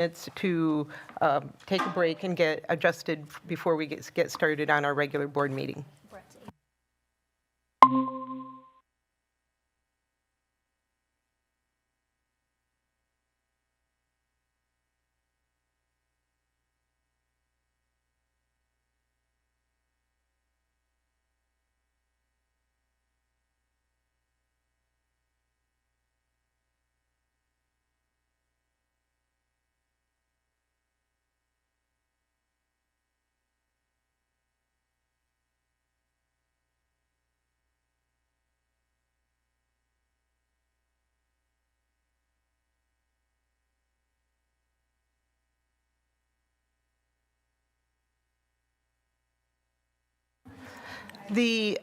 minutes to take a break and get adjusted before we get started on our regular board meeting. The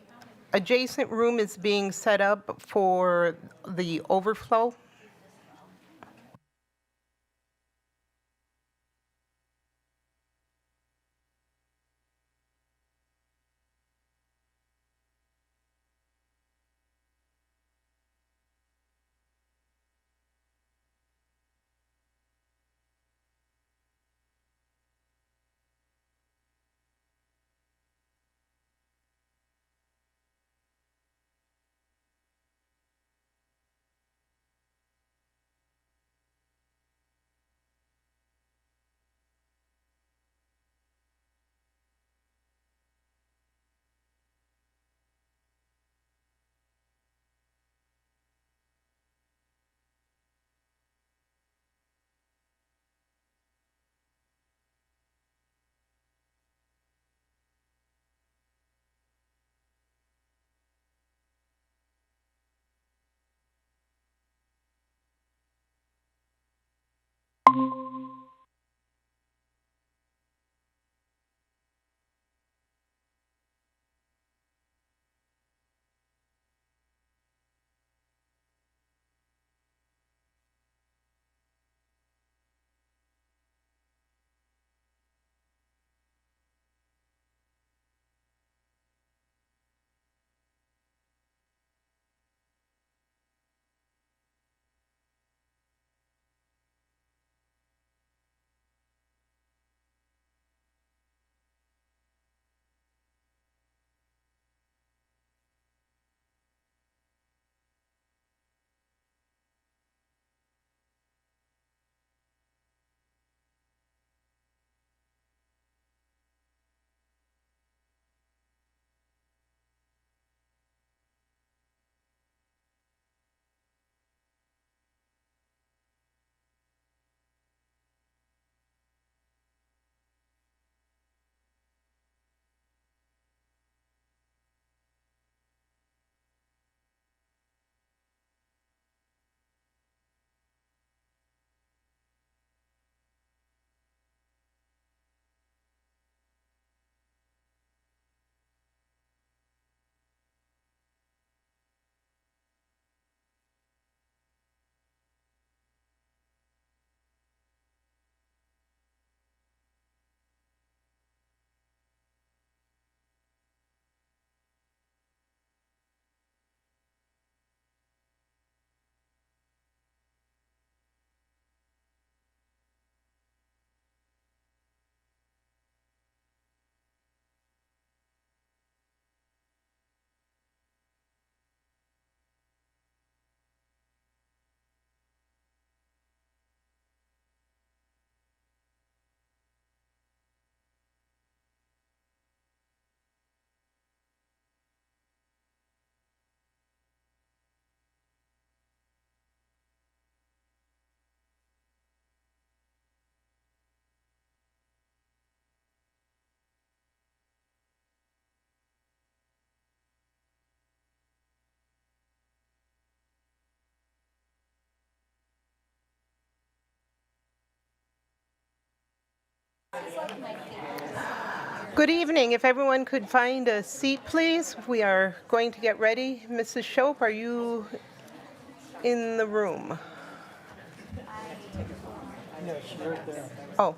adjacent room is being set up for the overflow. Good evening. If everyone could find a seat, please. We are going to get ready. Mrs. Shope, are you in the room? Oh.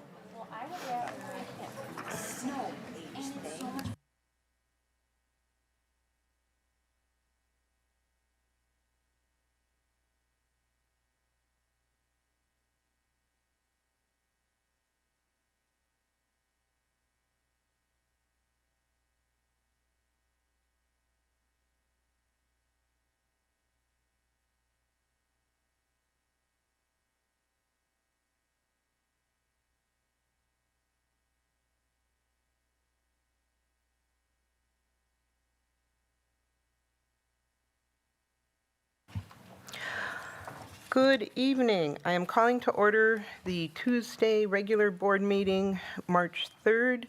Good evening. I am calling to order the Tuesday regular board meeting, March 3rd.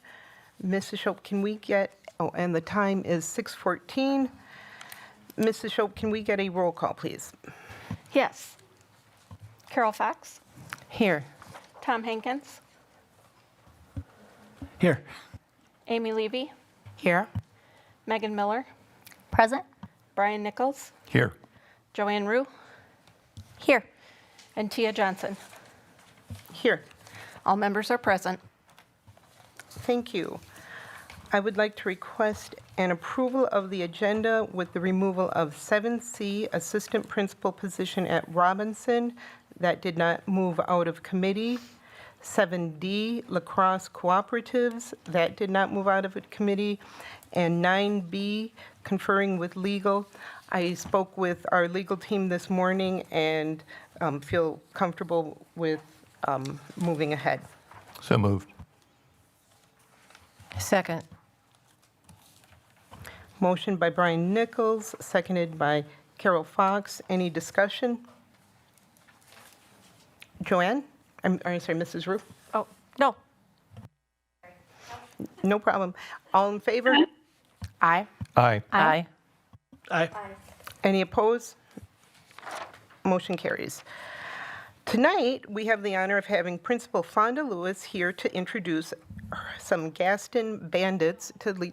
Mrs. Shope, can we get, and the time is 6:14. Mrs. Shope, can we get a roll call, please? Yes. Carol Fox, Here. Tom Hankins, Here. Amy Levy, Here. Megan Miller, Present. Brian Nichols, Here. Joanne Rue, Here. and Tia Johnson. Here. All members are present. Thank you. I would like to request an approval of the agenda with the removal of 7C, Assistant Principal position at Robinson, that did not move out of committee. 7D, Lacrosse Cooperatives, that did not move out of committee. And 9B, conferring with legal. I spoke with our legal team this morning and feel comfortable with moving ahead. So moved. Second. Motion by Brian Nichols, seconded by Carol Fox. Any discussion? Joanne? I'm sorry, Mrs. Rue? Oh, no. No problem. All in favor? Aye. Aye. Aye. Aye. Any opposed? Motion carries. Tonight, we have the honor of having Principal Fonda Lewis here to introduce some Gaston Bandits to lead.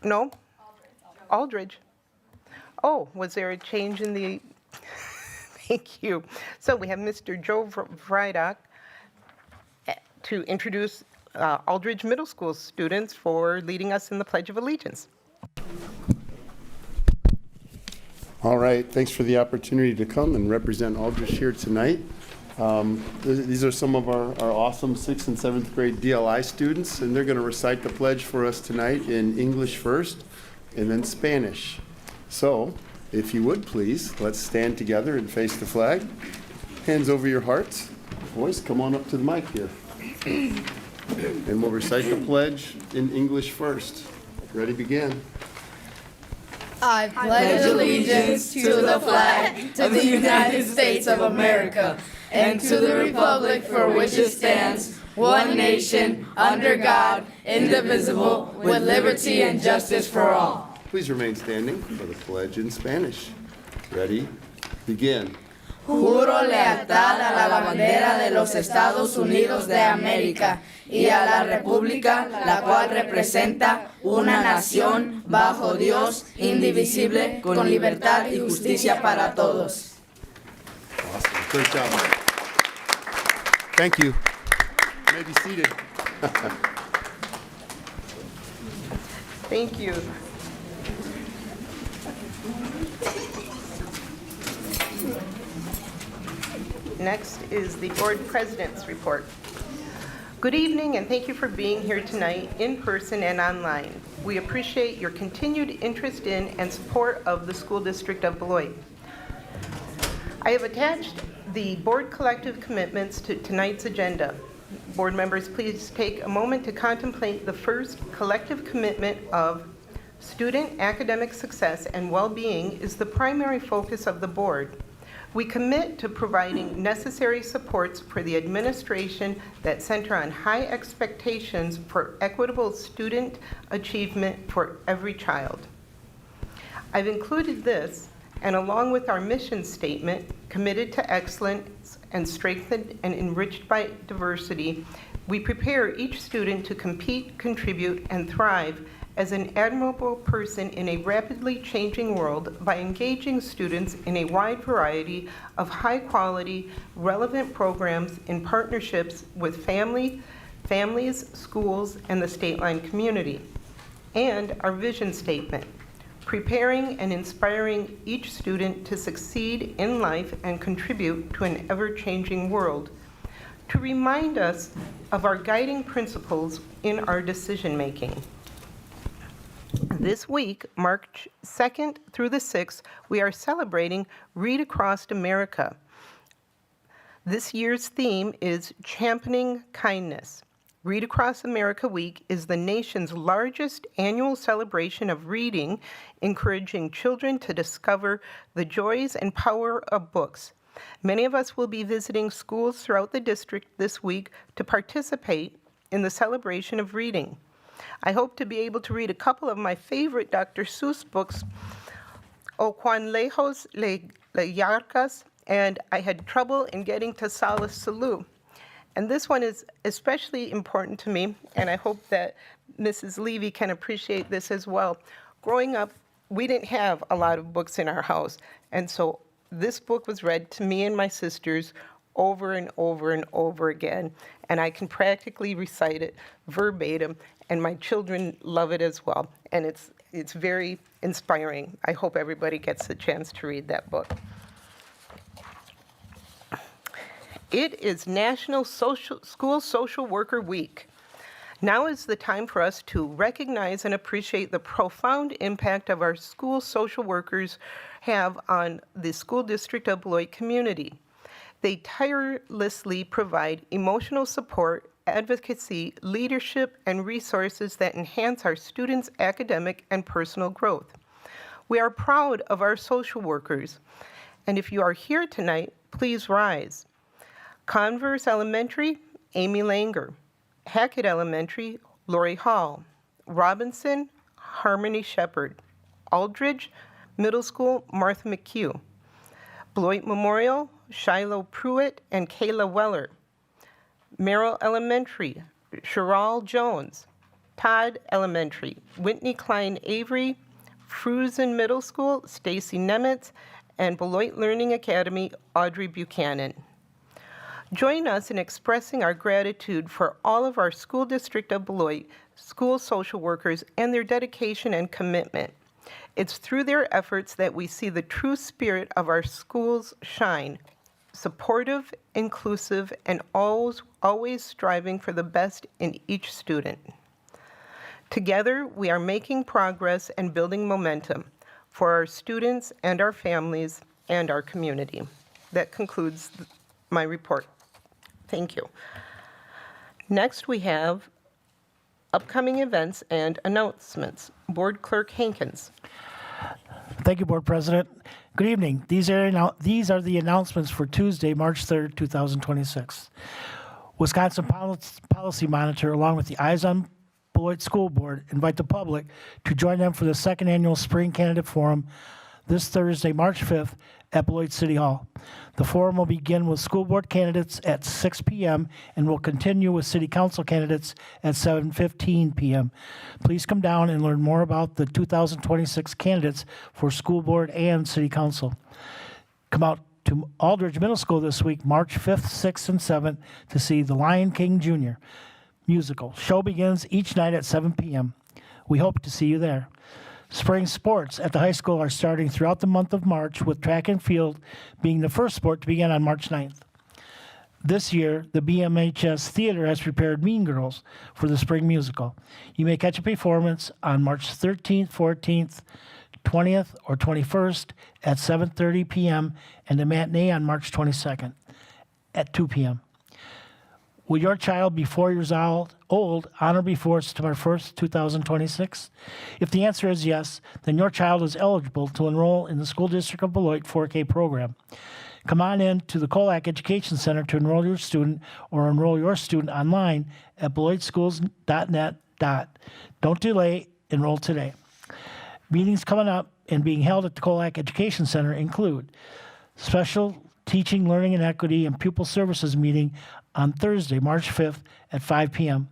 No? Aldridge. Oh, was there a change in the? Thank you. So we have Mr. Joe Vrydock to introduce Aldridge Middle School students for leading us in the Pledge of Allegiance. All right, thanks for the opportunity to come and represent Aldridge here tonight. These are some of our awesome 6th and 7th grade DLI students, and they're going to recite the pledge for us tonight in English first and then Spanish. So, if you would please, let's stand together and face the flag. Hands over your hearts. Boys, come on up to the mic here. And we'll recite the pledge in English first. Ready, begin. I pledge allegiance to the flag of the United States of America and to the republic for which it stands, one nation, under God, indivisible, with liberty and justice for all. Please remain standing for the pledge in Spanish. Ready? Begin. Juro lealtad a la bandera de los Estados Unidos de América y a la república la cual representa una nación bajo Dios, indivisible, con libertad y justicia para todos. Awesome. Great job. Thank you. You may be seated. Thank you. Next is the board president's report. Good evening, and thank you for being here tonight in person and online. We appreciate your continued interest in and support of the School District of Beloit. I have attached the board collective commitments to tonight's agenda. Board members, please take a moment to contemplate the first collective commitment of student academic success and well-being is the primary focus of the board. We commit to providing necessary supports for the administration that center on high expectations for equitable student achievement for every child. I've included this, and along with our mission statement, committed to excellence and strengthened and enriched by diversity, we prepare each student to compete, contribute, and thrive as an admirable person in a rapidly changing world by engaging students in a wide variety of high-quality, relevant programs in partnerships with families, schools, and the state line community. And our vision statement, preparing and inspiring each student to succeed in life and contribute to an ever-changing world, to remind us of our guiding principles in our decision-making. This week, March 2nd through the 6th, we are celebrating Read Across America. This year's theme is Championing Kindness. Read Across America Week is the nation's largest annual celebration of reading, encouraging children to discover the joys and power of books. Many of us will be visiting schools throughout the district this week to participate in the celebration of reading. I hope to be able to read a couple of my favorite Dr. Seuss books, O Cuán Lejos le Yarcas, and I had trouble in getting to Salas Salud. And this one is especially important to me, and I hope that Mrs. Levy can appreciate this as well. Growing up, we didn't have a lot of books in our house, and so this book was read to me and my sisters over and over and over again, and I can practically recite it verbatim, and my children love it as well, and it's very inspiring. I hope everybody gets the chance to read that book. It is National School Social Worker Week. Now is the time for us to recognize and appreciate the profound impact of our school social workers have on the school district of Beloit community. They tirelessly provide emotional support, advocacy, leadership, and resources that enhance our students' academic and personal growth. We are proud of our social workers, and if you are here tonight, please rise. Converse Elementary, Amy Langer. Hackett Elementary, Lori Hall. Robinson, Harmony Shepard. Aldridge Middle School, Martha McHugh. Beloit Memorial, Shiloh Pruitt and Kayla Weller. Merrill Elementary, Cheryl Jones. Todd Elementary, Whitney Klein Avery. Fruzen Middle School, Stacy Nemitz, and Beloit Learning Academy, Audrey Buchanan. Join us in expressing our gratitude for all of our school district of Beloit school social workers and their dedication and commitment. It's through their efforts that we see the true spirit of our schools shine, supportive, inclusive, and always striving for the best in each student. Together, we are making progress and building momentum for our students and our families and our community. That concludes my report. Thank you. Next, we have upcoming events and announcements. Board Clerk Hankins. Thank you, Board President. Good evening. These are the announcements for Tuesday, March 3rd, 2026. Wisconsin Policy Monitor, along with the Eyes on Beloit School Board, invite the public to join them for the second annual Spring Candidate Forum this Thursday, March 5th at Beloit City Hall. The forum will begin with school board candidates at 6 p.m. and will continue with city council candidates at 7:15 p.m. Please come down and learn more about the 2026 candidates for school board and city council. Come out to Aldridge Middle School this week, March 5th, 6th, and 7th to see The Lion King Jr. musical. Show begins each night at 7 p.m. We hope to see you there. Spring sports at the high school are starting throughout the month of March, with track and field being the first sport to begin on March 9th. This year, the BMHS Theater has prepared Mean Girls for the spring musical. You may catch a performance on March 13th, 14th, 20th, or 21st at 7:30 p.m. and a matinee on March 22nd at 2 p.m. Will your child be 4 years old on or before September 1st, 2026? If the answer is yes, then your child is eligible to enroll in the School District of Beloit 4K program. Come on in to the Colac Education Center to enroll your student or enroll your student online at beloitschools.net. Don't delay, enroll today. Meetings coming up and being held at the Colac Education Center include special Teaching, Learning, and Equity and Pupil Services meeting on Thursday, March 5th at 5 p.m.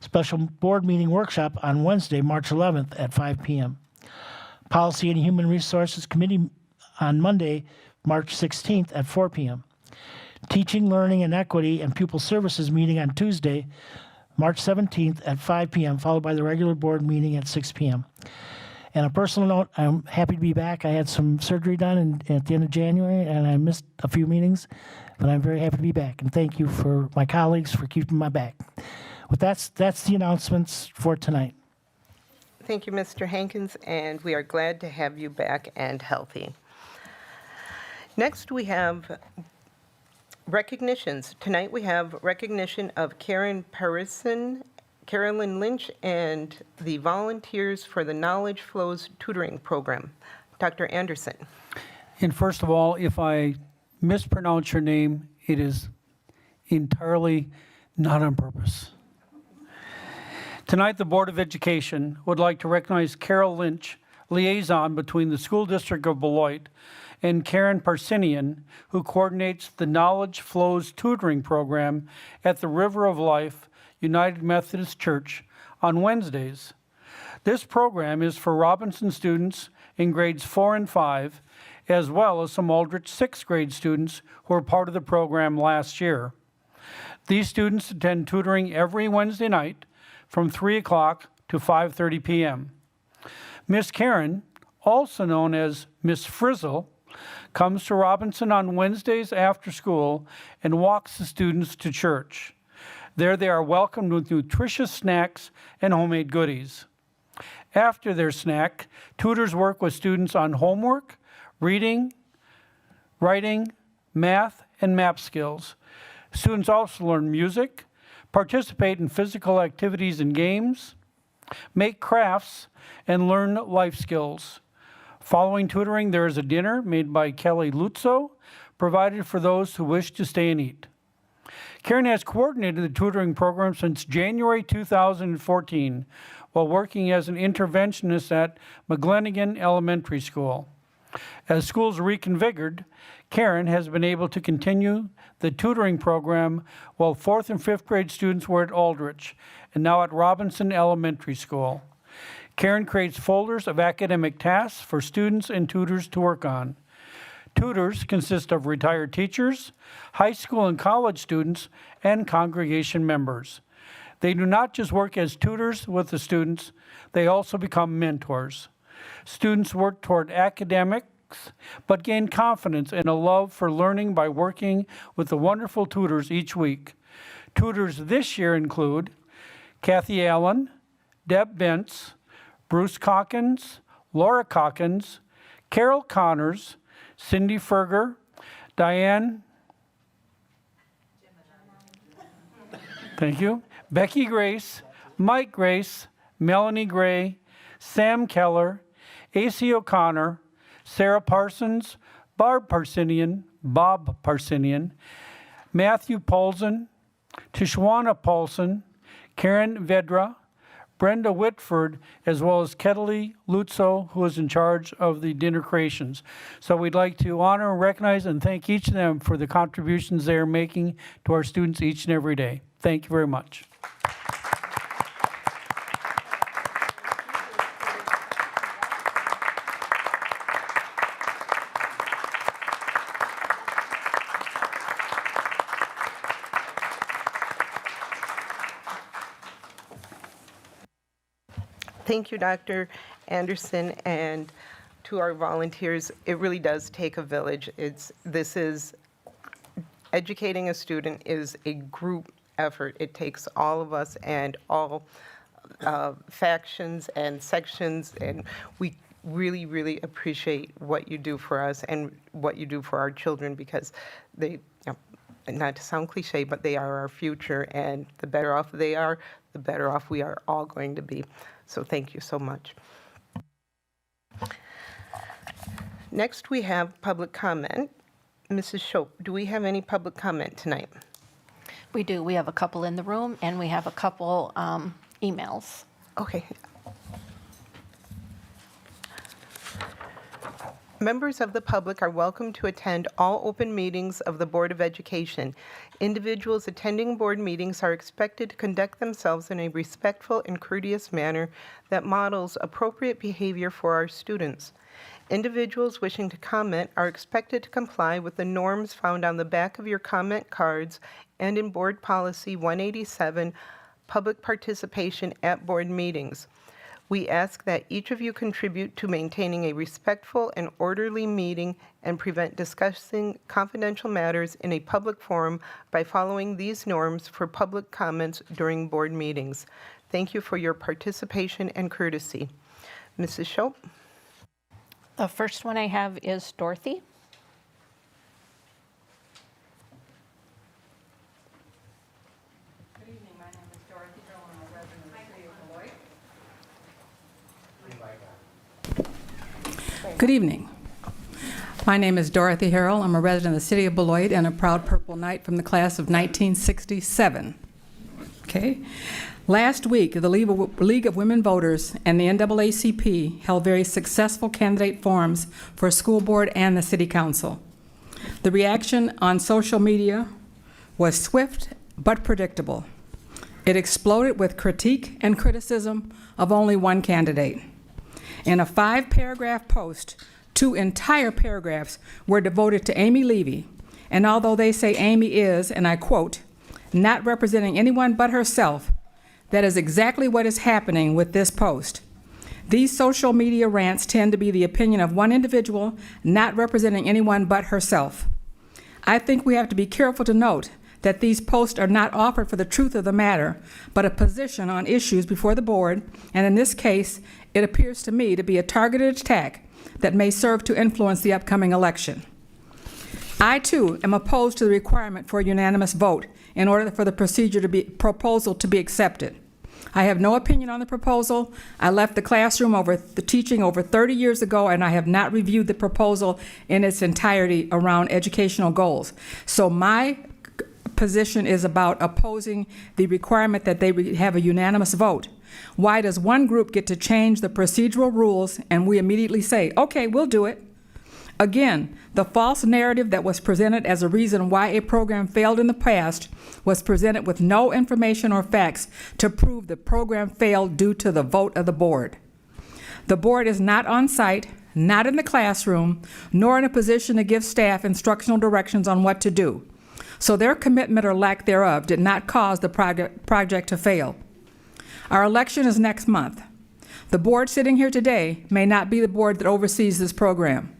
Special board meeting workshop on Wednesday, March 11th at 5 p.m. Policy and Human Resources Committee on Monday, March 16th at 4 p.m. Teaching, Learning, and Equity and Pupil Services meeting on Tuesday, March 17th at 5 p.m., followed by the regular board meeting at 6 p.m. And a personal note, I'm happy to be back. I had some surgery done at the end of January, and I missed a few meetings, but I'm very happy to be back. And thank you for my colleagues for keeping my back. But that's the announcements for tonight. Thank you, Mr. Hankins, and we are glad to have you back and healthy. Next, we have recognitions. Tonight, we have recognition of Karen Parison, Carolyn Lynch, and the volunteers for the Knowledge Flows Tutoring Program. Dr. Anderson. And first of all, if I mispronounce your name, it is entirely not on purpose. Tonight, the Board of Education would like to recognize Carol Lynch, liaison between the School District of Beloit, and Karen Parsinian, who coordinates the Knowledge Flows tutoring program at the River of Life United Methodist Church on Wednesdays. This program is for Robinson students in grades 4 and 5, as well as some Aldrich 6th grade students who were part of the program last year. These students attend tutoring every Wednesday night from 3 o'clock to 5:30 p.m. Miss Karen, also known as Miss Frizzle, comes to Robinson on Wednesdays after school and walks the students to church. There they are welcomed with nutritious snacks and homemade goodies. After their snack, tutors work with students on homework, reading, writing, math, and map skills. Students also learn music, participate in physical activities and games, make crafts, and learn life skills. Following tutoring, there is a dinner made by Kelly Lutzo, provided for those who wish to stay and eat. Karen has coordinated the tutoring program since January 2014 while working as an interventionist at McGlennigan Elementary School. As schools reconfigured, Karen has been able to continue the tutoring program while 4th and 5th grade students were at Aldrich and now at Robinson Elementary School. Karen creates folders of academic tasks for students and tutors to work on. Tutors consist of retired teachers, high school and college students, and congregation members. They do not just work as tutors with the students, they also become mentors. Students work toward academics, but gain confidence and a love for learning by working with the wonderful tutors each week. Tutors this year include Kathy Allen, Deb Bentz, Bruce Calkins, Laura Calkins, Carol Connors, Cindy Ferger, Diane, thank you, Becky Grace, Mike Grace, Melanie Gray, Sam Keller, A.C. O'Connor, Sarah Parsons, Bob Parsinian, Matthew Paulson, Tishwana Paulson, Karen Vedra, Brenda Whitford, as well as Kettley Lutzo, who is in charge of the dinner creations. So we'd like to honor and recognize and thank each of them for the contributions they are making to our students each and every day. Thank you very much. Thank you, Dr. Anderson, and to our volunteers. It really does take a village. Educating a student is a group effort. It takes all of us and all factions and sections, and we really, really appreciate what you do for us and what you do for our children, because they, not to sound cliche, but they are our future, and the better off they are, the better off we are all going to be. So thank you so much. Next, we have public comment. Mrs. Shope, do we have any public comment tonight? We do. We have a couple in the room, and we have a couple emails. Okay. Members of the public are welcome to attend all open meetings of the Board of Education. Individuals attending board meetings are expected to conduct themselves in a respectful and courteous manner that models appropriate behavior for our students. Individuals wishing to comment are expected to comply with the norms found on the back of your comment cards and in Board Policy 187, Public Participation at Board Meetings. We ask that each of you contribute to maintaining a respectful and orderly meeting and prevent discussing confidential matters in a public forum by following these norms for public comments during board meetings. Thank you for your participation and courtesy. Mrs. Shope? The first one I have is Dorothy. Good evening, my name is Dorothy Hill, I'm a resident of the city of Beloit. Good evening. My name is Dorothy Harrell. I'm a resident of the city of Beloit and a proud Purple Knight from the class of 1967. Okay. Last week, the League of Women Voters and the NAACP held very successful candidate forums for school board and the city council. The reaction on social media was swift but predictable. It exploded with critique and criticism of only one candidate. In a 5-paragraph post, 2 entire paragraphs were devoted to Amy Levy, and although they say Amy is, and I quote, not representing anyone but herself, that is exactly what is happening with this post. These social media rants tend to be the opinion of one individual, not representing anyone but herself. I think we have to be careful to note that these posts are not offered for the truth of the matter, but a position on issues before the board, and in this case, it appears to me to be a targeted attack that may serve to influence the upcoming election. I, too, am opposed to the requirement for a unanimous vote in order for the proposal to be accepted. I have no opinion on the proposal. I left the classroom teaching over 30 years ago, and I have not reviewed the proposal in its entirety around educational goals. So my position is about opposing the requirement that they have a unanimous vote. Why does one group get to change the procedural rules and we immediately say, okay, we'll do it? Again, the false narrative that was presented as a reason why a program failed in the past was presented with no information or facts to prove the program failed due to the vote of the board. The board is not on site, not in the classroom, nor in a position to give staff instructional directions on what to do. So their commitment or lack thereof did not cause the project to fail. Our election is next month. The board sitting here today may not be the board that oversees this program.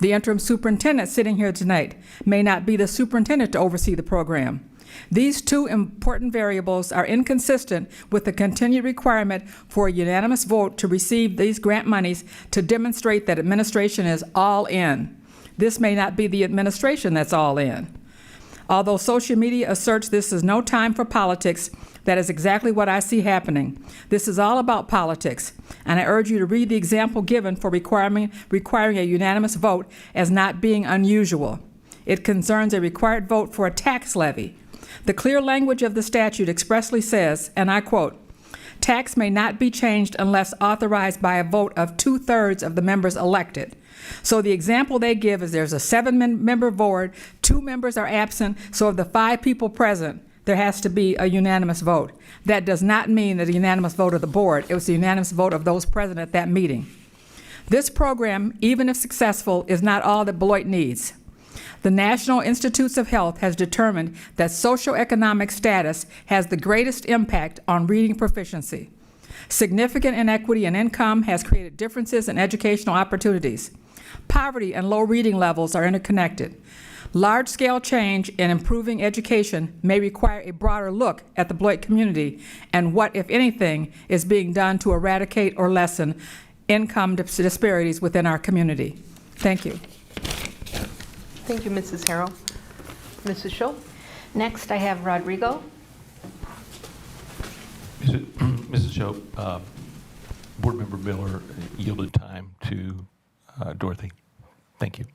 The interim superintendent sitting here tonight may not be the superintendent to oversee the program. These 2 important variables are inconsistent with the continued requirement for a unanimous vote to receive these grant monies to demonstrate that administration is all in. This may not be the administration that's all in. Although social media asserts this is no time for politics, that is exactly what I see happening. This is all about politics, and I urge you to read the example given for requiring a unanimous vote as not being unusual. It concerns a required vote for a tax levy. The clear language of the statute expressly says, and I quote, tax may not be changed unless authorized by a vote of 2/3 of the members elected. So the example they give is there's a 7-member board, 2 members are absent, so of the 5 people present, there has to be a unanimous vote. That does not mean that a unanimous vote of the board. It was the unanimous vote of those present at that meeting. This program, even if successful, is not all that Beloit needs. The National Institutes of Health has determined that socioeconomic status has the greatest impact on reading proficiency. Significant inequity in income has created differences in educational opportunities. Poverty and low reading levels are interconnected. Large-scale change in improving education may require a broader look at the Beloit community and what, if anything, is being done to eradicate or lessen income disparities within our community. Thank you. Thank you, Mrs. Harrell. Mrs. Schultz? Next, I have Rodrigo. Mrs. Shope, Board Member Miller yielded time to Dorothy. Thank you.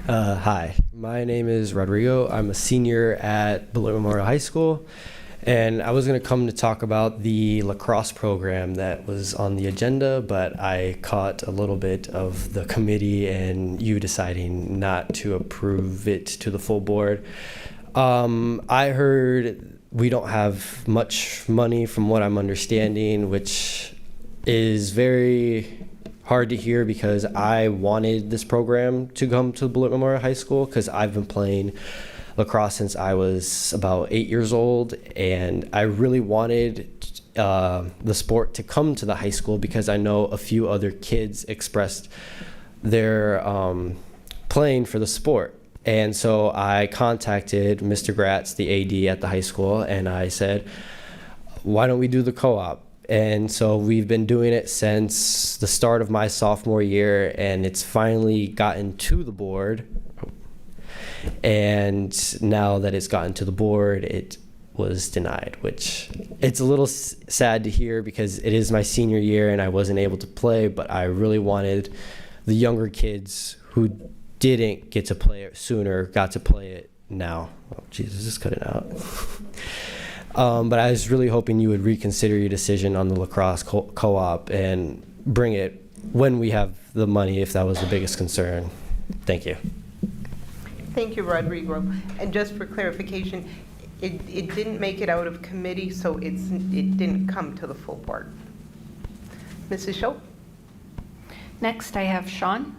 Hi, my name is Rodrigo. I'm a senior at Beloit Memorial High School, and I was going to come to talk about the lacrosse program that was on the agenda, but I caught a little bit of the committee and you deciding not to approve it to the full board. I heard we don't have much money from what I'm understanding, which is very hard to hear because I wanted this program to come to Beloit Memorial High School because I've been playing lacrosse since I was about 8 years old, and I really wanted the sport to come to the high school because I know a few other kids expressed their playing for the sport. And so I contacted Mr. Gratz, the AD at the high school, and I said, why don't we do the co-op? And so we've been doing it since the start of my sophomore year, and it's finally gotten to the board. And now that it's gotten to the board, it was denied, which it's a little sad to hear because it is my senior year and I wasn't able to play, but I really wanted the younger kids who didn't get to play it sooner got to play it now. Oh, Jesus, just cut it out. But I was really hoping you would reconsider your decision on the lacrosse co-op and bring it when we have the money, if that was the biggest concern. Thank you. Thank you, Rodrigo. And just for clarification, it didn't make it out of committee, so it didn't come to the full board. Mrs. Schopp? Next, I have Sean.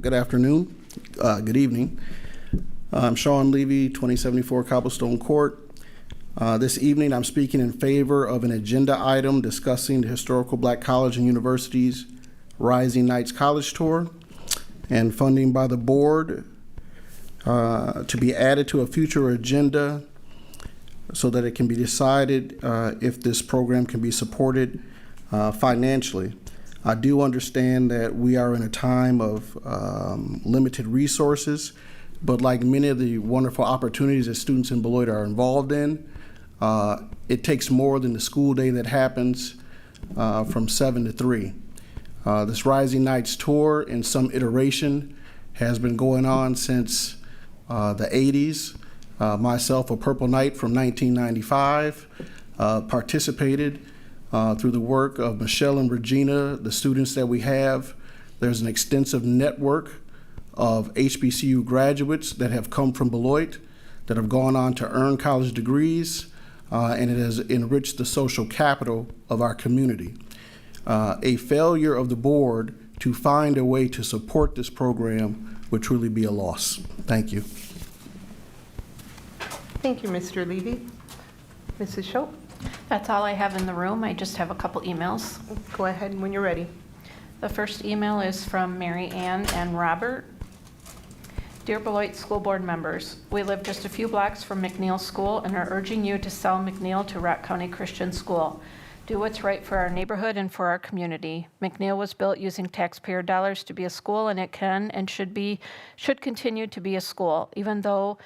Good afternoon. Good evening. I'm Sean Levy, 2074 Cobblestone Court. This evening, I'm speaking in favor of an agenda item discussing the Historical Black College and University's Rising Knights College Tour and funding by the board to be added to a future agenda so that it can be decided if this program can be supported financially. I do understand that we are in a time of limited resources, but like many of the wonderful opportunities that students in Beloit are involved in, it takes more than the school day that happens from 7 to 3. This Rising Knights tour in some iteration has been going on since the 80s. Myself, a Purple Knight from 1995, participated through the work of Michelle and Regina, the students that we have. There's an extensive network of HBCU graduates that have come from Beloit that have gone on to earn college degrees, and it has enriched the social capital of our community. A failure of the board to find a way to support this program would truly be a loss. Thank you. Thank you, Mr. Levy. Mrs. Schopp? That's all I have in the room. I just have a couple emails. Go ahead when you're ready. The first email is from Mary Ann and Robert. Dear Beloit School Board members, we live just a few blocks from McNeil School and are urging you to sell McNeil to Rock County Christian School. Do what's right for our neighborhood and for our community. McNeil was built using taxpayer dollars to be a school, and it can and should continue to be a school, even though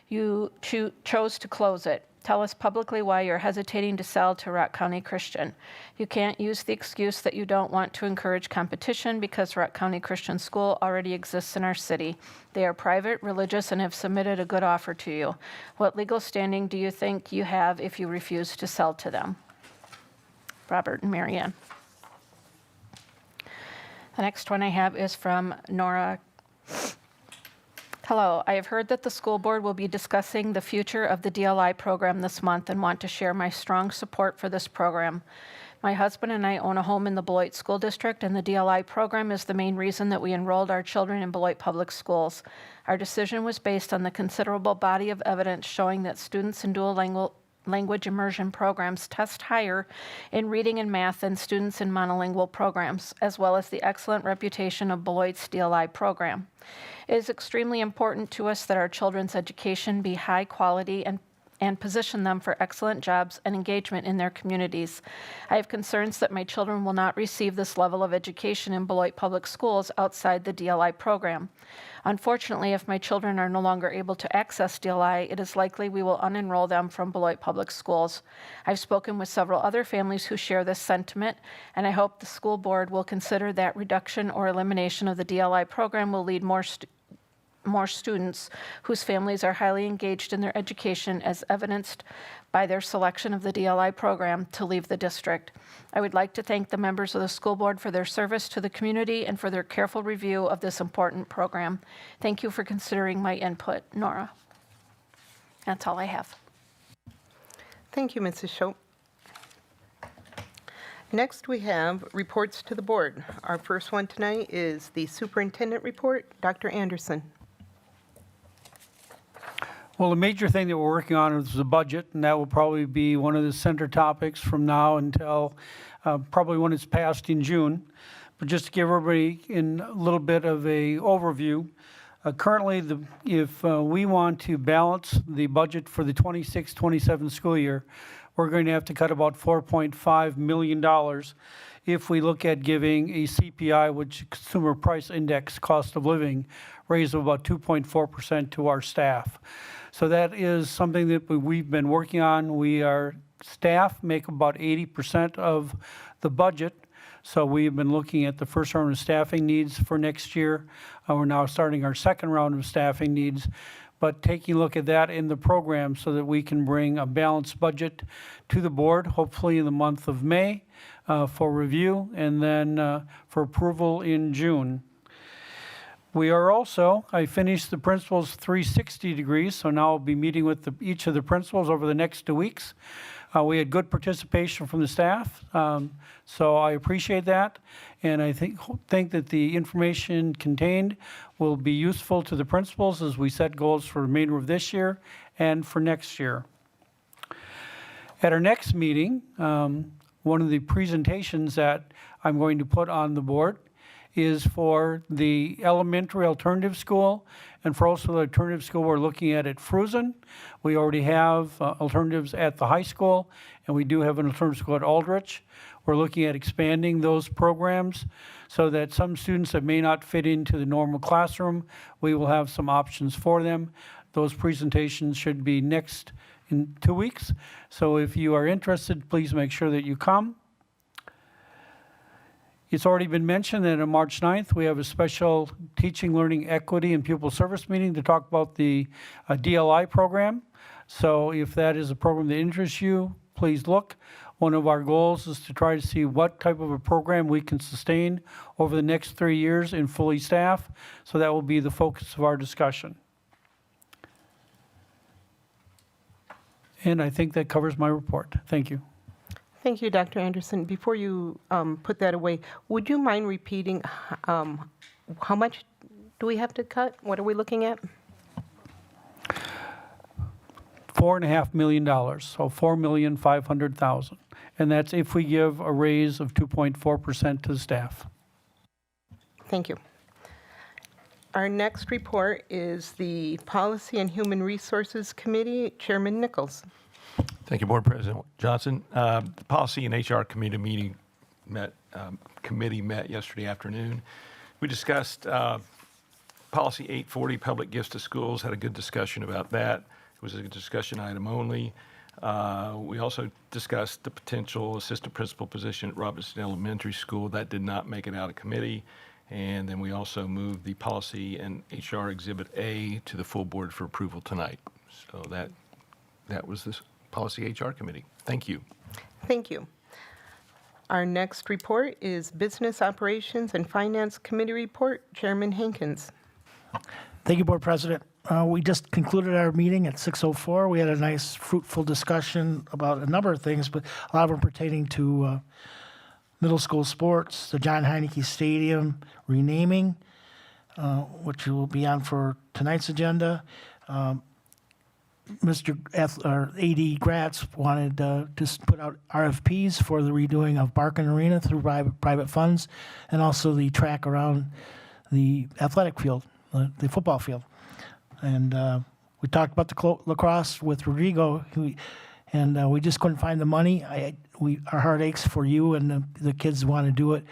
you chose to close it. Tell us publicly why you're hesitating to sell to Rock County Christian. You can't use the excuse that you don't want to encourage competition because Rock County Christian School already exists in our city. They are private, religious, and have submitted a good offer to you. What legal standing do you think you have if you refuse to sell to them? Robert and Marianne. The next one I have is from Nora. Hello, I have heard that the school board will be discussing the future of the DLI program this month and want to share my strong support for this program. My husband and I own a home in the Beloit School District, and the DLI program is the main reason that we enrolled our children in Beloit Public Schools. Our decision was based on the considerable body of evidence showing that students in dual language immersion programs test higher in reading and math than students in monolingual programs, as well as the excellent reputation of Beloit's DLI program. It is extremely important to us that our children's education be high quality and position them for excellent jobs and engagement in their communities. I have concerns that my children will not receive this level of education in Beloit Public Schools outside the DLI program. Unfortunately, if my children are no longer able to access DLI, it is likely we will unenroll them from Beloit Public Schools. I've spoken with several other families who share this sentiment, and I hope the school board will consider that reduction or elimination of the DLI program will lead more students whose families are highly engaged in their education, as evidenced by their selection of the DLI program, to leave the district. I would like to thank the members of the school board for their service to the community and for their careful review of this important program. Thank you for considering my input, Nora. That's all I have. Thank you, Mrs. Schopp. Next, we have reports to the board. Our first one tonight is the superintendent report. Dr. Anderson. Well, the major thing that we're working on is the budget, and that will probably be one of the center topics from now until probably when it's passed in June. But just to give everybody in a little bit of a overview, currently, if we want to balance the budget for the 26-27 school year, we're going to have to cut about $4.5 million if we look at giving a CPI, which Consumer Price Index cost of living, raise of about 2.4% to our staff. So that is something that we've been working on. Our staff make about 80% of the budget. So we've been looking at the first round of staffing needs for next year. We're now starting our second round of staffing needs, but taking a look at that in the program so that we can bring a balanced budget to the board, hopefully in the month of May for review, and then for approval in June. We are also, I finished the principals 360 degrees, so now I'll be meeting with each of the principals over the next 2 weeks. We had good participation from the staff, so I appreciate that. And I think that the information contained will be useful to the principals as we set goals for the remainder of this year and for next year. At our next meeting, one of the presentations that I'm going to put on the board is for the elementary alternative school, and for also the alternative school we're looking at Fruzen. We already have alternatives at the high school, and we do have an alternative school at Aldrich. We're looking at expanding those programs so that some students that may not fit into the normal classroom, we will have some options for them. Those presentations should be next in 2 weeks. So if you are interested, please make sure that you come. It's already been mentioned that on March 9th, we have a special Teaching, Learning, Equity, and Pupil Service meeting to talk about the DLI program. So if that is a program that interests you, please look. One of our goals is to try to see what type of a program we can sustain over the next 3 years in fully staffed. So that will be the focus of our discussion. And I think that covers my report. Thank you. Thank you, Dr. Anderson. Before you put that away, would you mind repeating how much do we have to cut? What are we looking at? $4.5 million, so $4,500,000. And that's if we give a raise of 2.4% to the staff. Thank you. Our next report is the Policy and Human Resources Committee, Chairman Nichols. Thank you, Board President Johnson. The Policy and HR Committee met yesterday afternoon. We discussed Policy 840, Public Gifts to Schools, had a good discussion about that. It was a discussion item only. We also discussed the potential assistant principal position at Robertson Elementary School. That did not make it out of committee. And then we also moved the Policy and HR Exhibit A to the full board for approval tonight. So that was this Policy HR Committee. Thank you. Thank you. Our next report is Business Operations and Finance Committee report, Chairman Hankins. Thank you, Board President. We just concluded our meeting at 6:04. We had a nice, fruitful discussion about a number of things, but a lot of them pertaining to middle school sports, the John Heineke Stadium renaming, which will be on for tonight's agenda. Mr. A.D. Gratz wanted to put out RFPs for the redoing of Barkin Arena through private funds, and also the track around the athletic field, the football field. And we talked about the lacrosse with Rodrigo, and we just couldn't find the money. Our heart aches for you and the kids who want to do it,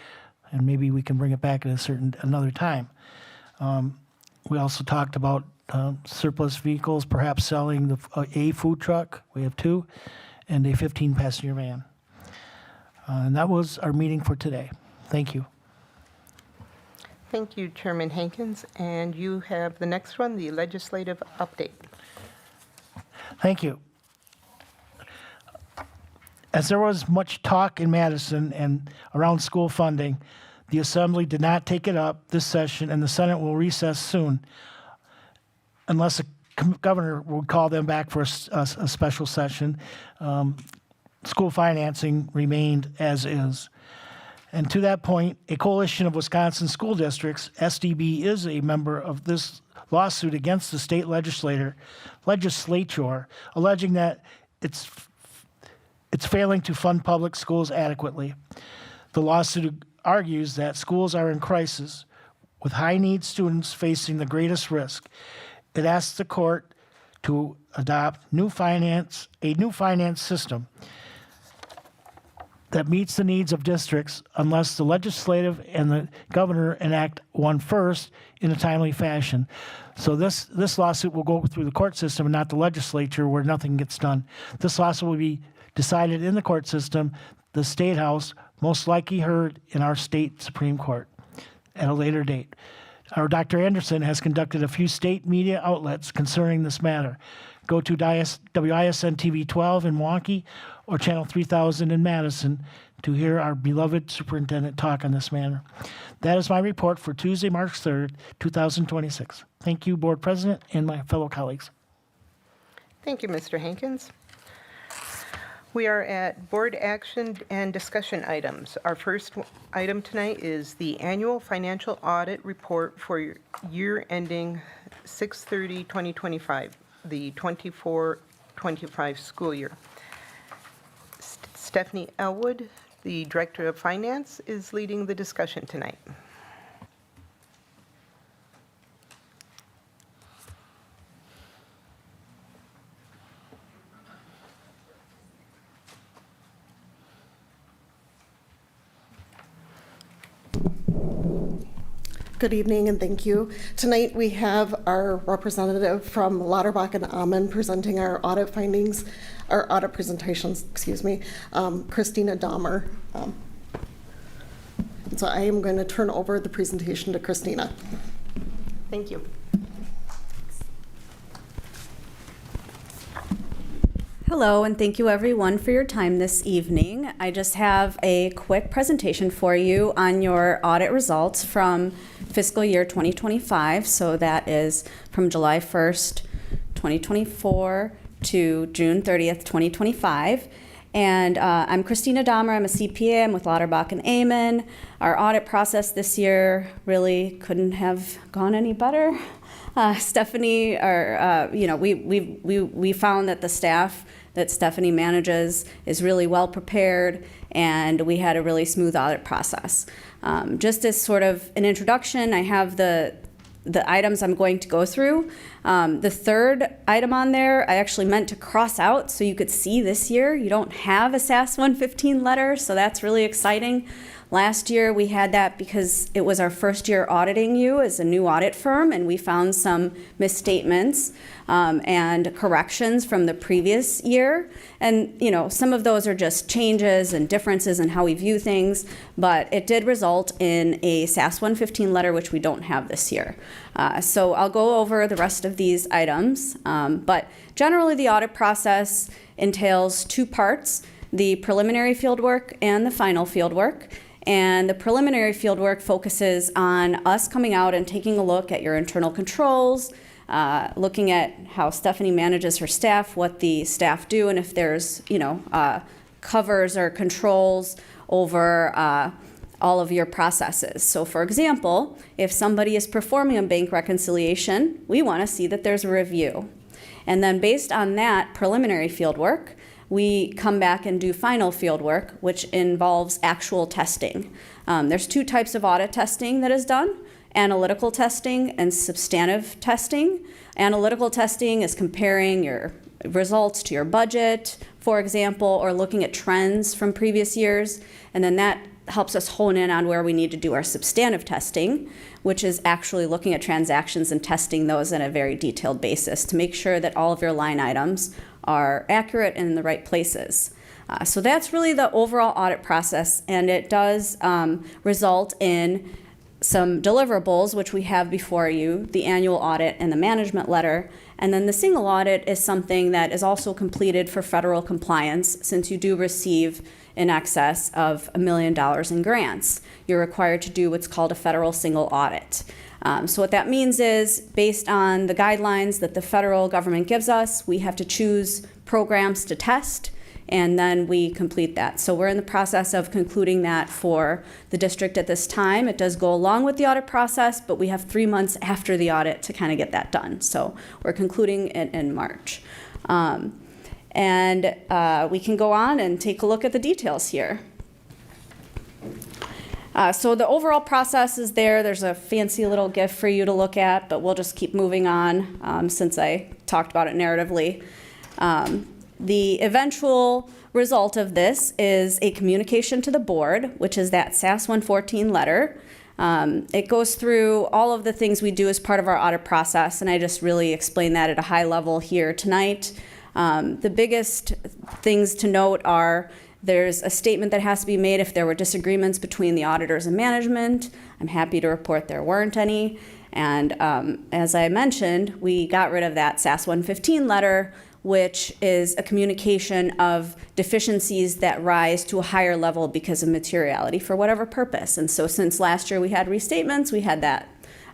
and maybe we can bring it back at another time. We also talked about surplus vehicles, perhaps selling a food truck, we have 2, and a 15-passenger van. And that was our meeting for today. Thank you. Thank you, Chairman Hankins. And you have the next one, the legislative update. Thank you. As there was much talk in Madison and around school funding, the Assembly did not take it up this session, and the Senate will recess soon, unless the governor will call them back for a special session. School financing remained as is. And to that point, a coalition of Wisconsin school districts, SDB, is a member of this lawsuit against the state legislature, alleging that it's failing to fund public schools adequately. The lawsuit argues that schools are in crisis, with high-need students facing the greatest risk. It asks the court to adopt a new finance system that meets the needs of districts unless the legislative and the governor enact one first in a timely fashion. So this lawsuit will go through the court system and not the legislature, where nothing gets done. This lawsuit will be decided in the court system, the State House, most likely heard in our state Supreme Court at a later date. Our Dr. Anderson has conducted a few state media outlets concerning this matter. Go to WISN TV 12 in Milwaukee or Channel 3000 in Madison to hear our beloved superintendent talk on this matter. That is my report for Tuesday, March 3rd, 2026. Thank you, Board President, and my fellow colleagues. Thank you, Mr. Hankins. We are at board action and discussion items. Our first item tonight is the annual financial audit report for year ending 6/30/2025, the 24-25 school year. Stephanie Elwood, the Director of Finance, is leading the discussion tonight. Good evening and thank you. Tonight we have our representative from Lauterbach and Amann presenting our audit findings, our audit presentations, Christina Dahmer. So I am going to turn over the presentation to Christina. Thank you. Hello, and thank you everyone for your time this evening. I just have a quick presentation for you on your audit results from fiscal year 2025. So that is from July 1st, 2024 to June 30th, 2025. And I'm Christina Dahmer. I'm a CPA. I'm with Lauterbach and Amann. Our audit process this year really couldn't have gone any better. Stephanie, we found that the staff that Stephanie manages is really well prepared, and we had a really smooth audit process. Just as sort of an introduction, I have the items I'm going to go through. The third item on there, I actually meant to cross out so you could see this year. You don't have a SAS 115 letter, so that's really exciting. Last year we had that because it was our first year auditing you as a new audit firm, and we found some misstatements and corrections from the previous year. And some of those are just changes and differences in how we view things, but it did result in a SAS 115 letter, which we don't have this year. So I'll go over the rest of these items, but generally the audit process entails two parts: the preliminary fieldwork and the final fieldwork. And the preliminary fieldwork focuses on us coming out and taking a look at your internal controls, looking at how Stephanie manages her staff, what the staff do, and if there's, covers or controls over all of your processes. So for example, if somebody is performing a bank reconciliation, we want to see that there's a review. And then based on that preliminary fieldwork, we come back and do final field work, which involves actual testing. There's two types of audit testing that is done: analytical testing and substantive testing. Analytical testing is comparing your results to your budget, for example, or looking at trends from previous years. And then that helps us hone in on where we need to do our substantive testing, which is actually looking at transactions and testing those on a very detailed basis to make sure that all of your line items are accurate and in the right places. So that's really the overall audit process, and it does result in some deliverables, which we have before you: the annual audit and the management letter. And then the single audit is something that is also completed for federal compliance, since you do receive in excess of $1 million in grants. You're required to do what's called a federal single audit. So what that means is, based on the guidelines that the federal government gives us, we have to choose programs to test, and then we complete that. So we're in the process of concluding that for the district at this time. It does go along with the audit process, but we have 3 months after the audit to kind of get that done. So we're concluding it in March. We can go on and take a look at the details here. So the overall process is there. There's a fancy little GIF for you to look at, but we'll just keep moving on since I talked about it narratively. The eventual result of this is a communication to the board, which is that SAS 114 letter. It goes through all of the things we do as part of our audit process, and I just really explain that at a high level here tonight. The biggest things to note are there's a statement that has to be made if there were disagreements between the auditors and management. I'm happy to report there weren't any. And as I mentioned, we got rid of that SAS 115 letter, which is a communication of deficiencies that rise to a higher level because of materiality for whatever purpose. And so since last year we had restatements, we had that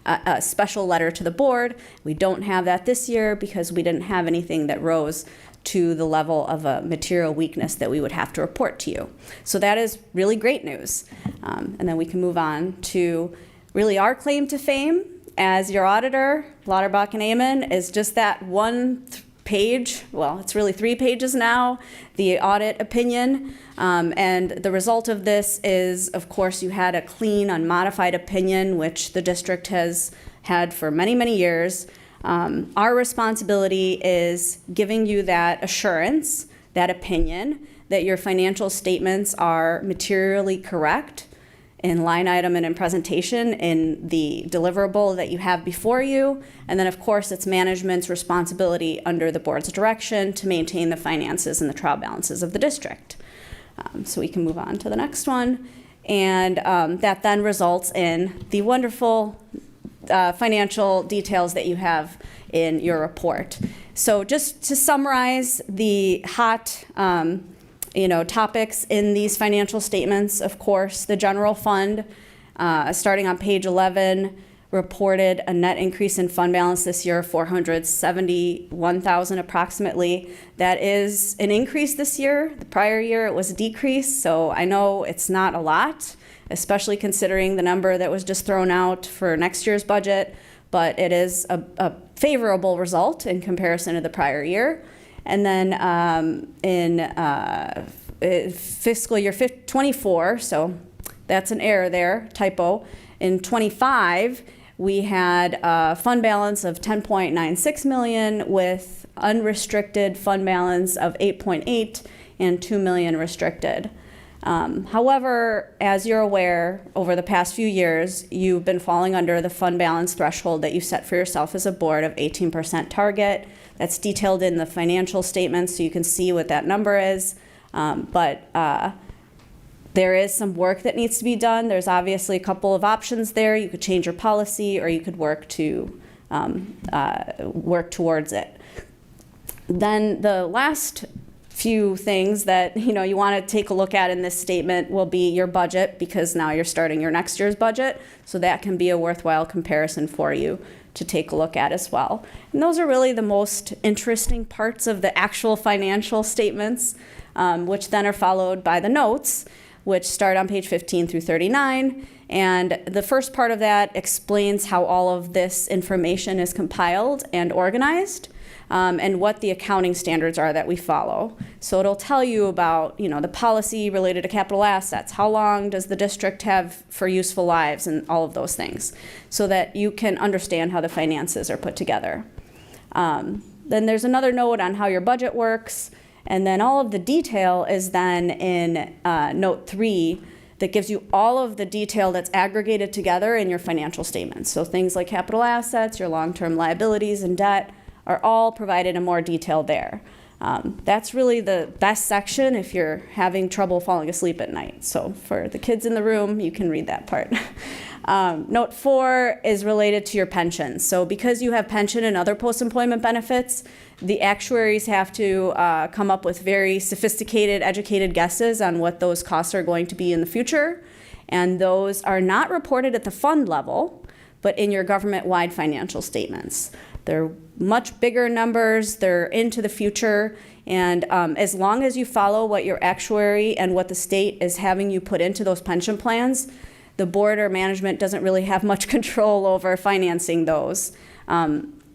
a special letter to the board. We don't have that this year because we didn't have anything that rose to the level of a material weakness that we would have to report to you. So that is really great news. And then we can move on to really our claim to fame as your auditor. Lauterbach and Amon is just that one page, well, it's really 3 pages now, the audit opinion. And the result of this is, of course, you had a clean, unmodified opinion, which the district has had for many, many years. Our responsibility is giving you that assurance, that opinion, that your financial statements are materially correct in line item and in presentation in the deliverable that you have before you. And then, of course, it's management's responsibility under the board's direction to maintain the finances and the trial balances of the district. So we can move on to the next one. And that then results in the wonderful financial details that you have in your report. So just to summarize the hot topics in these financial statements, of course, the general fund, starting on page 11, reported a net increase in fund balance this year of $471,000 approximately. That is an increase this year. The prior year it was a decrease, so I know it's not a lot, especially considering the number that was just thrown out for next year's budget, but it is a favorable result in comparison to the prior year. And then in fiscal year 24, so that's an error there, typo. In 25, we had a fund balance of $10.96 million with unrestricted fund balance of $8.8 and $2 million restricted. However, as you're aware, over the past few years, you've been falling under the fund balance threshold that you set for yourself as a board of 18% target. That's detailed in the financial statements, so you can see what that number is. But there is some work that needs to be done. There's obviously a couple of options there. You could change your policy, or you could work to work towards it. Then the last few things that you want to take a look at in this statement will be your budget, because now you're starting your next year's budget, so that can be a worthwhile comparison for you to take a look at as well. And those are really the most interesting parts of the actual financial statements, which then are followed by the notes, which start on page 15 through 39. And the first part of that explains how all of this information is compiled and organized, and what the accounting standards are that we follow. So it'll tell you about, the policy related to capital assets. How long does the district have for useful lives, and all of those things, so that you can understand how the finances are put together. Then there's another note on how your budget works, and then all of the detail is then in note 3 that gives you all of the detail that's aggregated together in your financial statements. So things like capital assets, your long-term liabilities and debt are all provided in more detail there. That's really the best section if you're having trouble falling asleep at night. So for the kids in the room, you can read that part. Note 4 is related to your pension. So because you have pension and other post-employment benefits, the actuaries have to come up with very sophisticated, educated guesses on what those costs are going to be in the future. And those are not reported at the fund level, but in your government-wide financial statements. They're much bigger numbers, they're into the future, and as long as you follow what your actuary and what the state is having you put into those pension plans, the board or management doesn't really have much control over financing those.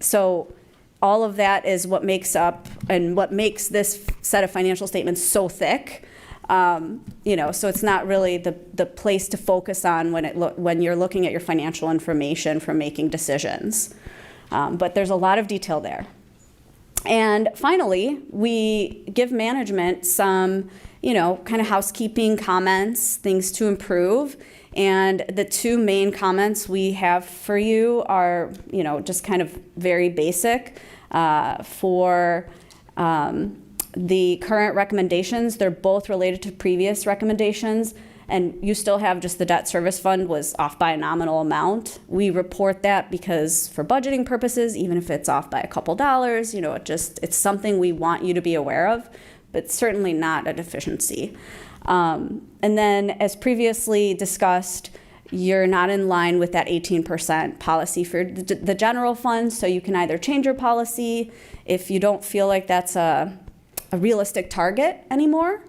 So all of that is what makes up and what makes this set of financial statements so thick. So it's not really the place to focus on when you're looking at your financial information for making decisions. But there's a lot of detail there. And finally, we give management some, kind of housekeeping comments, things to improve. And the two main comments we have for you are, just kind of very basic. For the current recommendations, they're both related to previous recommendations. And you still have just the debt service fund was off by a nominal amount. We report that because for budgeting purposes, even if it's off by a couple dollars, it's something we want you to be aware of, but certainly not a deficiency. And then as previously discussed, you're not in line with that 18% policy for the general fund, so you can either change your policy if you don't feel like that's a realistic target anymore.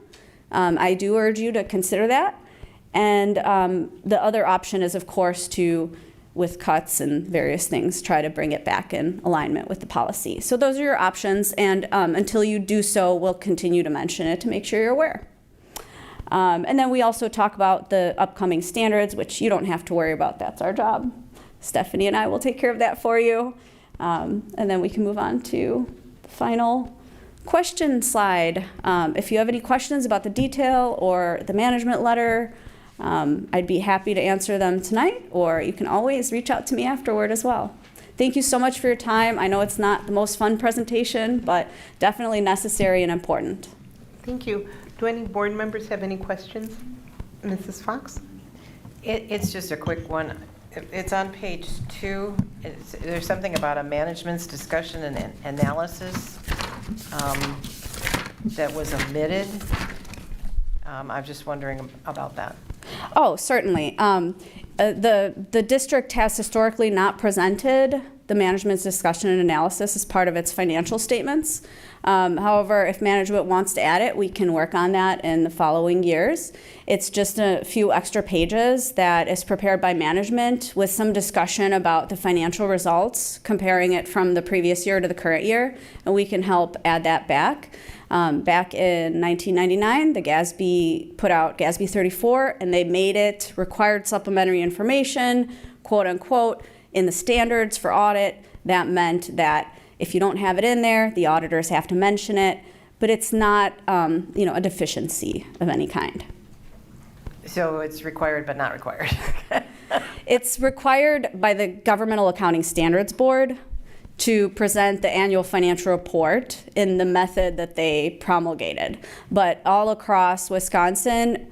I do urge you to consider that. And the other option is, of course, to, with cuts and various things, try to bring it back in alignment with the policy. So those are your options, and until you do so, we'll continue to mention it to make sure you're aware. And then we also talk about the upcoming standards, which you don't have to worry about. That's our job. Stephanie and I will take care of that for you. And then we can move on to the final question slide. If you have any questions about the detail or the management letter, I'd be happy to answer them tonight, or you can always reach out to me afterward as well. Thank you so much for your time. I know it's not the most fun presentation, but definitely necessary and important. Thank you. Do any board members have any questions? Mrs. Fox? It's just a quick one. It's on page 2. There's something about a management's discussion and analysis that was omitted. I'm just wondering about that. Oh, certainly. The district has historically not presented the management's discussion and analysis as part of its financial statements. However, if management wants to add it, we can work on that in the following years. It's just a few extra pages that is prepared by management with some discussion about the financial results, comparing it from the previous year to the current year, and we can help add that back. Back in 1999, the GASB put out GASB 34, and they made it required supplementary information, quote unquote, in the standards for audit. That meant that if you don't have it in there, the auditors have to mention it, but it's not, a deficiency of any kind. So it's required but not required. It's required by the Governmental Accounting Standards Board to present the annual financial report in the method that they promulgated. But all across Wisconsin,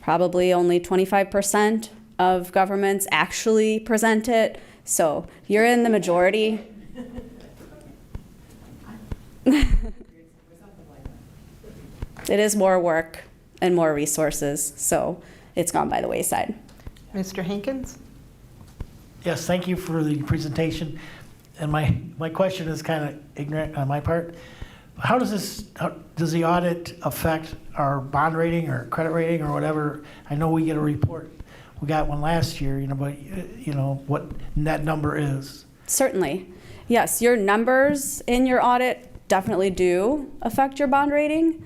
probably only 25% of governments actually present it. So you're in the majority. It is more work and more resources, so it's gone by the wayside. Mr. Hankins? Yes, thank you for the presentation. And my question is kind of ignorant on my part. How does the audit affect our bond rating or credit rating or whatever? I know we get a report. We got one last year, but what that number is. Certainly. Yes, your numbers in your audit definitely do affect your bond rating.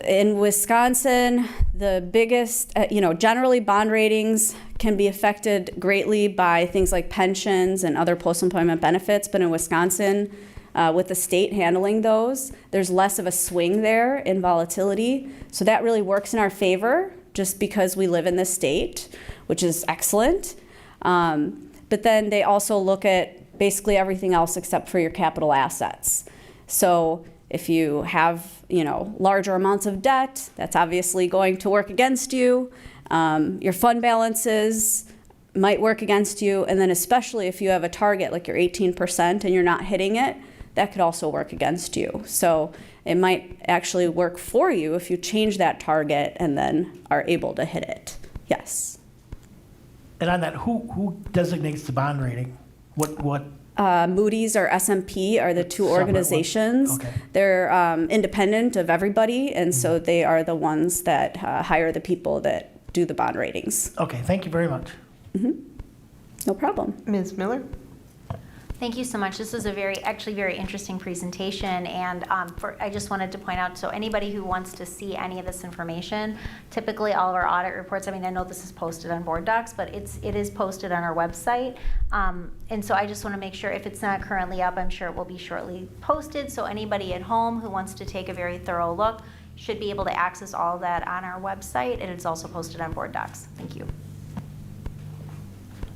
In Wisconsin, the biggest, generally bond ratings can be affected greatly by things like pensions and other post-employment benefits, but in Wisconsin, with the state handling those, there's less of a swing there in volatility. So that really works in our favor just because we live in this state, which is excellent. But then they also look at basically everything else except for your capital assets. So if you have, larger amounts of debt, that's obviously going to work against you. Your fund balances might work against you. And then especially if you have a target like your 18% and you're not hitting it, that could also work against you. So it might actually work for you if you change that target and then are able to hit it. Yes. And on that, who designates the bond rating? What? Moody's or S&P are the two organizations. Okay. They're independent of everybody, and so they are the ones that hire the people that do the bond ratings. Okay, thank you very much. No problem. Ms. Miller? Thank you so much. This was a actually very interesting presentation, and I just wanted to point out, so anybody who wants to see any of this information, typically all of our audit reports, I mean, I know this is posted on Board Docs, but it is posted on our website, and so I just want to make sure, if it's not currently up, I'm sure it will be shortly posted, so anybody at home who wants to take a very thorough look should be able to access all of that on our website, and it's also posted on Board Docs. Thank you.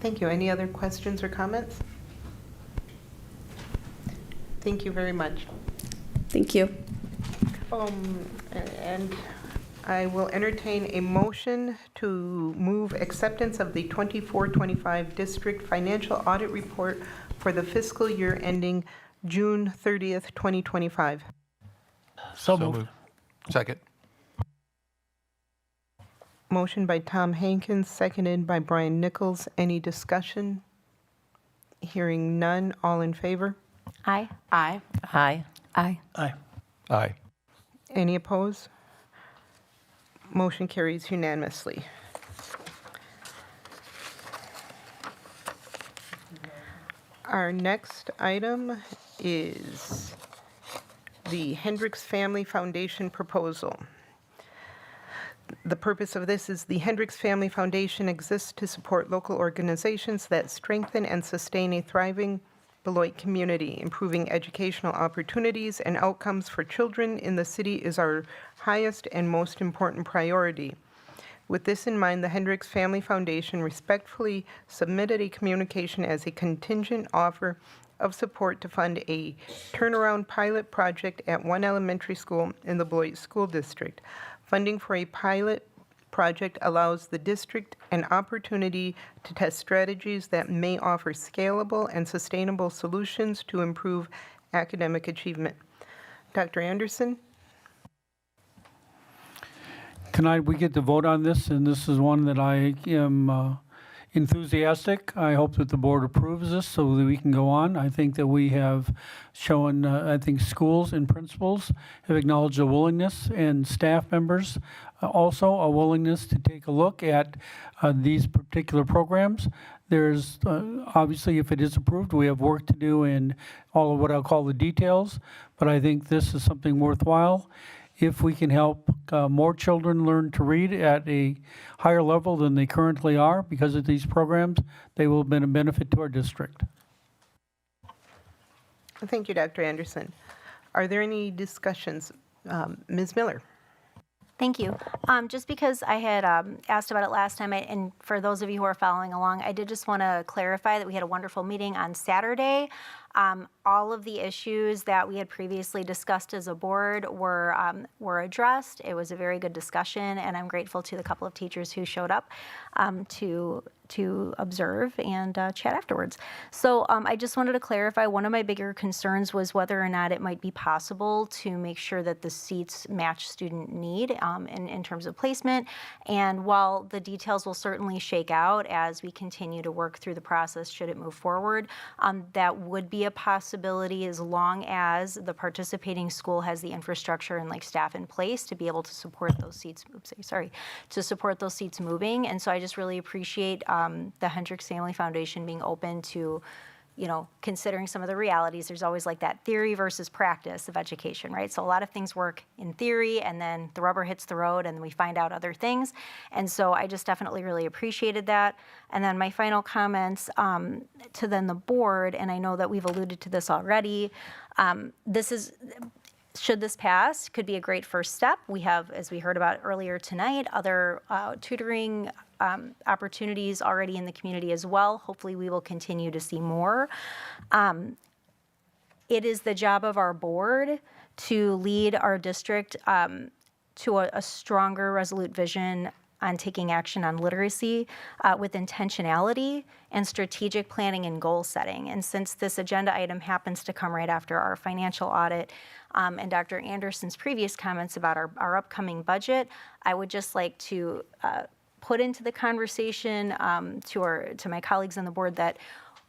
Thank you. Any other questions or comments? Thank you very much. Thank you. And I will entertain a motion to move acceptance of the 24-25 district financial audit report for the fiscal year ending June 30th, 2025. So moved. Second. Motion by Tom Hankins, seconded by Brian Nichols. Any discussion? Hearing none. All in favor? Aye. Aye. Aye. Aye. Aye. Aye. Any opposed? Motion carries unanimously. Our next item is the Hendricks Family Foundation proposal. The purpose of this is the Hendricks Family Foundation exists to support local organizations that strengthen and sustain a thriving Beloit community. Improving educational opportunities and outcomes for children in the city is our highest and most important priority. With this in mind, the Hendricks Family Foundation respectfully submitted a communication as a contingent offer of support to fund a turnaround pilot project at one elementary school in the Beloit School District. Funding for a pilot project allows the district an opportunity to test strategies that may offer scalable and sustainable solutions to improve academic achievement. Dr. Anderson? Tonight, we get to vote on this, and this is one that I am enthusiastic. I hope that the board approves this so that we can go on. I think that we have shown, I think schools and principals have acknowledged a willingness, and staff members also a willingness to take a look at these particular programs. There's obviously, if it is approved, we have work to do in all of what I'll call the details, but I think this is something worthwhile. If we can help more children learn to read at a higher level than they currently are because of these programs, they will have been a benefit to our district. Thank you, Dr. Anderson. Are there any discussions? Ms. Miller? Thank you. Just because I had asked about it last time, and for those of you who are following along, I did just want to clarify that we had a wonderful meeting on Saturday. All of the issues that we had previously discussed as a board were addressed. It was a very good discussion, and I'm grateful to the couple of teachers who showed up to observe and chat afterwards. So I just wanted to clarify, one of my bigger concerns was whether or not it might be possible to make sure that the seats match student need in terms of placement. And while the details will certainly shake out as we continue to work through the process, should it move forward, that would be a possibility as long as the participating school has the infrastructure and staff in place to be able to support those seats. To support those seats moving. And so I just really appreciate the Hendricks Family Foundation being open to, considering some of the realities. There's always that theory versus practice of education, right? So a lot of things work in theory, and then the rubber hits the road, and we find out other things. And so I just definitely really appreciated that. And then my final comments to then the board, and I know that we've alluded to this already. Should this pass, could be a great first step. We have, as we heard about earlier tonight, other tutoring opportunities already in the community as well. Hopefully we will continue to see more. It is the job of our board to lead our district to a stronger, resolute vision on taking action on literacy with intentionality and strategic planning and goal setting. And since this agenda item happens to come right after our financial audit and Dr. Anderson's previous comments about our upcoming budget, I would just like to put into the conversation to my colleagues on the board that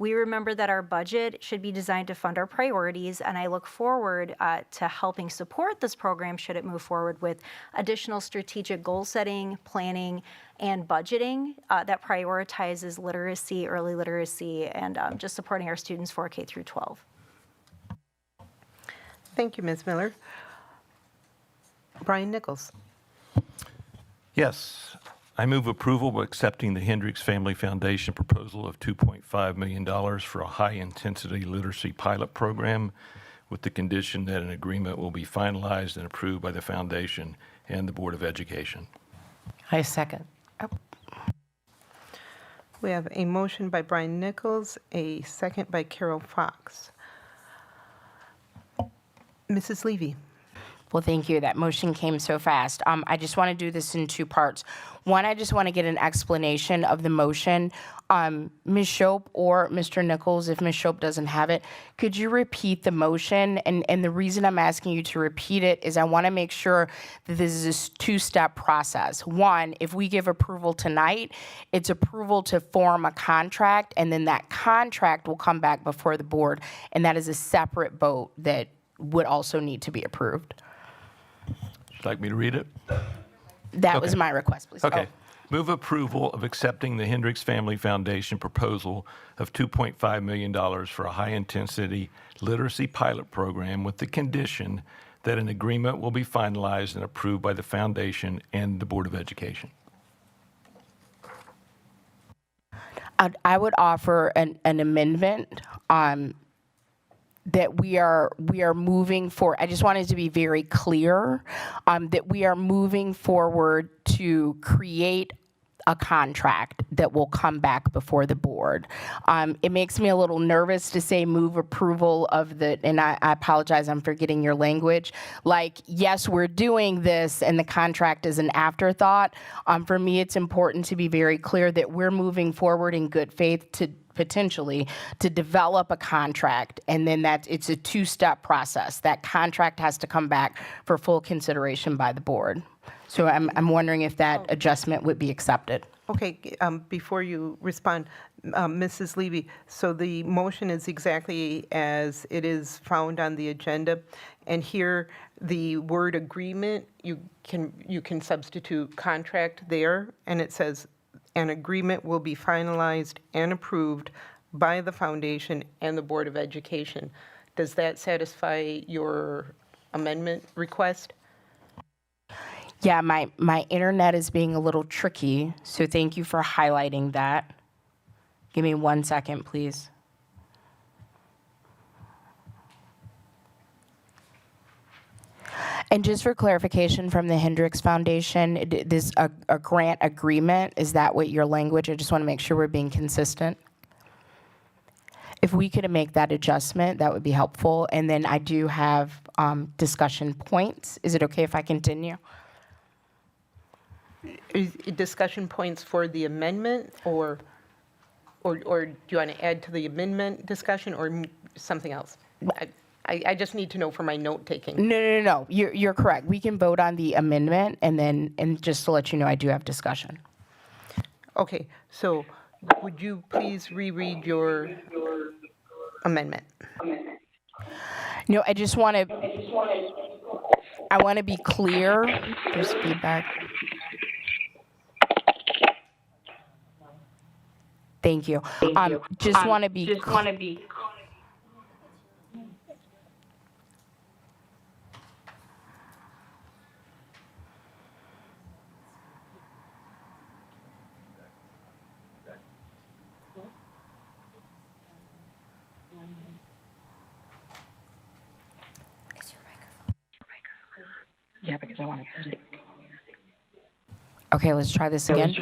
We remember that our budget should be designed to fund our priorities, and I look forward to helping support this program should it move forward with additional strategic goal setting, planning, and budgeting that prioritizes literacy, early literacy, and just supporting our students for K through 12. Thank you, Ms. Miller. Brian Nichols. Yes, I move approval of accepting the Hendricks Family Foundation proposal of $2.5 million for a high-intensity literacy pilot program with the condition that an agreement will be finalized and approved by the foundation and the Board of Education. I second. We have a motion by Brian Nichols, a second by Carol Fox. Mrs. Levy. Well, thank you. That motion came so fast. I just want to do this in two parts. One, I just want to get an explanation of the motion. Ms. Shope or Mr. Nichols, if Ms. Shope doesn't have it, could you repeat the motion? And the reason I'm asking you to repeat it is I want to make sure that this is a two-step process. One, if we give approval tonight, it's approval to form a contract, and then that contract will come back before the board, and that is a separate vote that would also need to be approved. Would you like me to read it? That was my request, please. Okay. Move approval of accepting the Hendricks Family Foundation proposal of $2.5 million for a high-intensity literacy pilot program with the condition that an agreement will be finalized and approved by the foundation and the Board of Education. I would offer an amendment that we are moving for. I just wanted to be very clear that we are moving forward to create a contract that will come back before the board. It makes me a little nervous to say move approval of the, and I apologize, I'm forgetting your language. Like, yes, we're doing this and the contract is an afterthought. For me, it's important to be very clear that we're moving forward in good faith to potentially to develop a contract, and then it's a two-step process. That contract has to come back for full consideration by the board. So I'm wondering if that adjustment would be accepted. Okay, before you respond, Mrs. Levy, so the motion is exactly as it is found on the agenda, and here the word agreement, you can substitute contract there, and it says an agreement will be finalized and approved by the foundation and the Board of Education. Does that satisfy your amendment request? Yeah, my internet is being a little tricky, so thank you for highlighting that. Give me 1 second, please. And just for clarification from the Hendricks Foundation, this a grant agreement, is that what your language? I just want to make sure we're being consistent. If we could make that adjustment, that would be helpful. And then I do have discussion points. Is it okay if I continue? Discussion points for the amendment, or do you want to add to the amendment discussion or something else? I just need to know for my note taking. No. You're correct. We can vote on the amendment, and just to let you know, I do have discussion. Okay, so would you please reread your amendment? No, I just want to. I want to be clear. There's feedback. Thank you. Just want to be. Yeah, because I want to. Okay, let's try this again.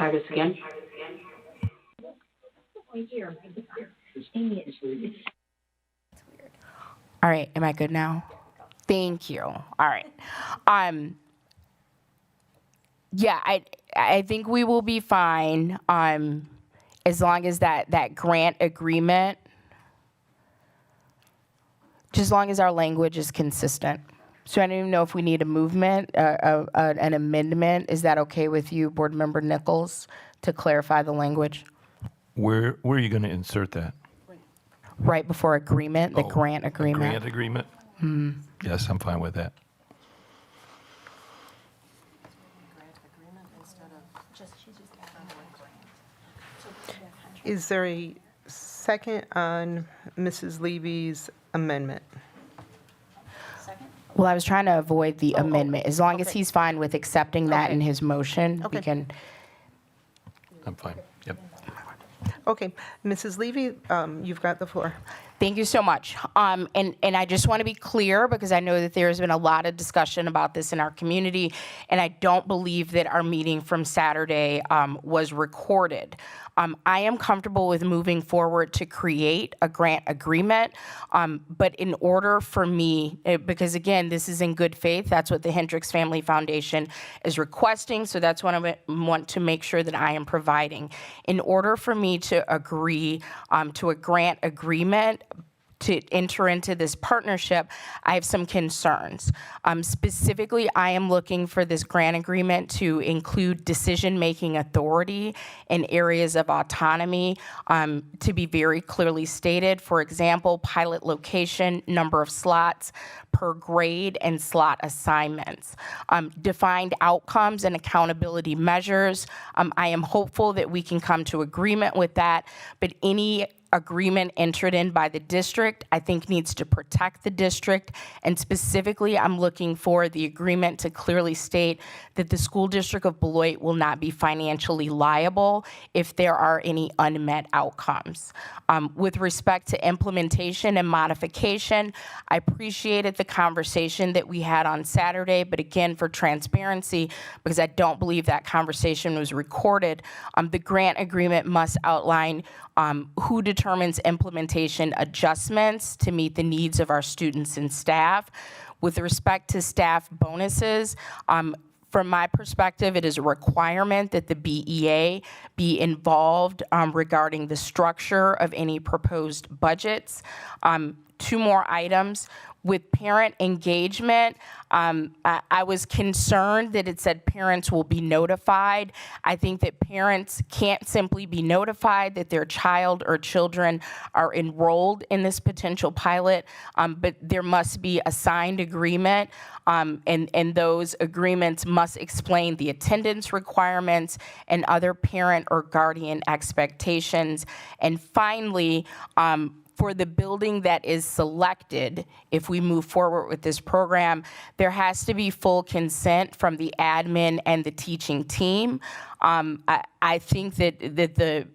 All right, am I good now? Thank you. All right. Yeah, I think we will be fine as long as that grant agreement, just as long as our language is consistent. So I don't even know if we need a movement, an amendment. Is that okay with you, Board Member Nichols, to clarify the language? Where are you going to insert that? right before agreement, the grant agreement. Grant agreement? Yes, I'm fine with that. Is there a second on Mrs. Levy's amendment? Well, I was trying to avoid the amendment. As long as okay. he's fine with accepting that Okay. in his motion, we Okay. can. I'm fine. Yep. Okay, Mrs. Levy, you've got the floor. Thank you so much. And I just want to be clear because I know that there's been a lot of discussion about this in our community, and I don't believe that our meeting from Saturday was recorded. I am comfortable with moving forward to create a grant agreement, but in order for me, because again, this is in good faith, that's what the Hendricks Family Foundation is requesting, so that's what I want to make sure that I am providing. In order for me to agree to a grant agreement, to enter into this partnership, I have some concerns. Specifically, I am looking for this grant agreement to include decision-making authority in areas of autonomy to be very clearly stated. For example, pilot location, number of slots per grade, and slot assignments. Defined outcomes and accountability measures. I am hopeful that we can come to agreement with that, but any agreement entered in by the district, I think needs to protect the district. And specifically, I'm looking for the agreement to clearly state that the school district of Beloit will not be financially liable if there are any unmet outcomes. With respect to implementation and modification, I appreciated the conversation that we had on Saturday, but again, for transparency, because I don't believe that conversation was recorded, the grant agreement must outline who determines implementation adjustments to meet the needs of our students and staff. With respect to staff bonuses, from my perspective, it is a requirement that the BEA be involved regarding the structure of any proposed budgets. Two more items. With parent engagement, I was concerned that it said parents will be notified. I think that parents can't simply be notified that their child or children are enrolled in this potential pilot, but there must be a signed agreement, and those agreements must explain the attendance requirements and other parent or guardian expectations. And finally, for the building that is selected, if we move forward with this program, there has to be full consent from the admin and the teaching team. I think that the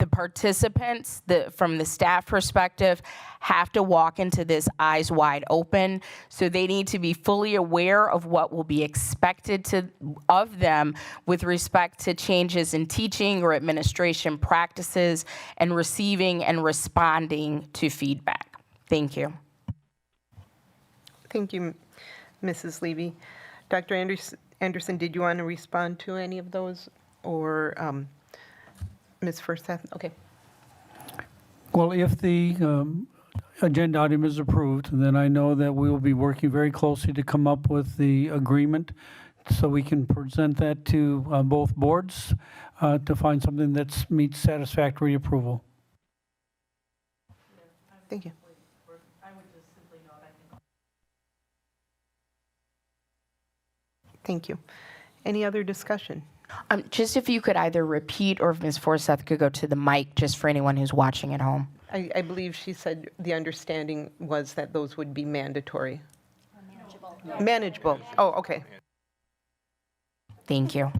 participants, from the staff perspective, have to walk into this eyes wide open. So they need to be fully aware of what will be expected of them with respect to changes in teaching or administration practices and receiving and responding to feedback. Thank you. Thank you, Mrs. Levy. Dr. Anderson, did you want to respond to any of those, or Ms. Forsyth? Okay. Well, if the agenda item is approved, then I know that we will be working very closely to come up with the agreement so we can present that to both boards to find something that meets satisfactory approval. Thank you. Thank you. Any other discussion? Just if you could either repeat or if Ms. Forsyth could go to the mic just for anyone who's watching at home. I believe she said the understanding was that those would be mandatory. Manageable. Oh, okay. Thank you.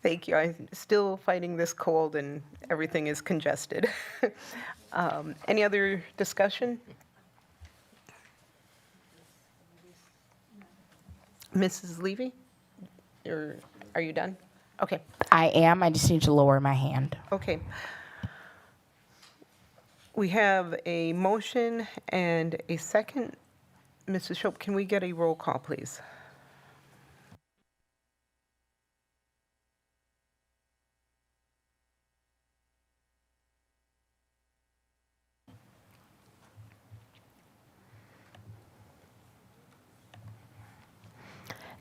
Thank you. I'm still fighting this cold and everything is congested. Any other discussion? Mrs. Levy? Or are you done? Okay. I am. I just need to lower my hand. Okay. We have a motion and a second. Mrs. Shope, can we get a roll call, please?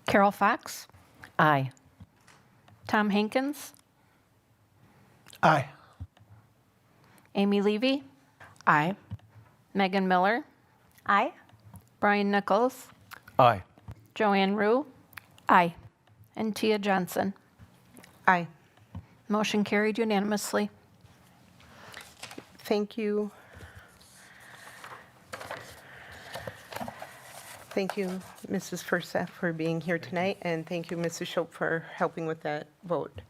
Carol Fox, Aye. Tom Hankins, Aye. Amy Levy, Aye. Megan Miller, Aye. Brian Nichols, Aye. Joanne Rue, Aye. and Tia Johnson. Aye. Motion carried unanimously. Thank you. Thank you, Mrs. Furseth, for being here tonight, and thank you, Mrs. Schopp, for helping with that vote.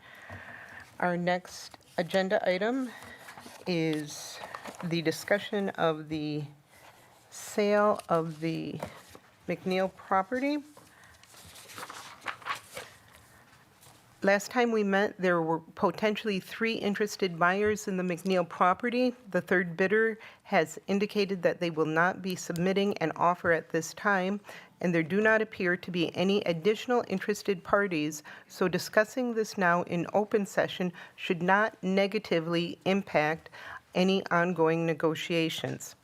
Our next agenda item is the discussion of the sale of the McNeil property. Last time we met, there were potentially 3 interested buyers in the McNeil property. The third bidder has indicated that they will not be submitting an offer at this time, and there do not appear to be any additional interested parties, so discussing this now in open session should not negatively impact any ongoing negotiations.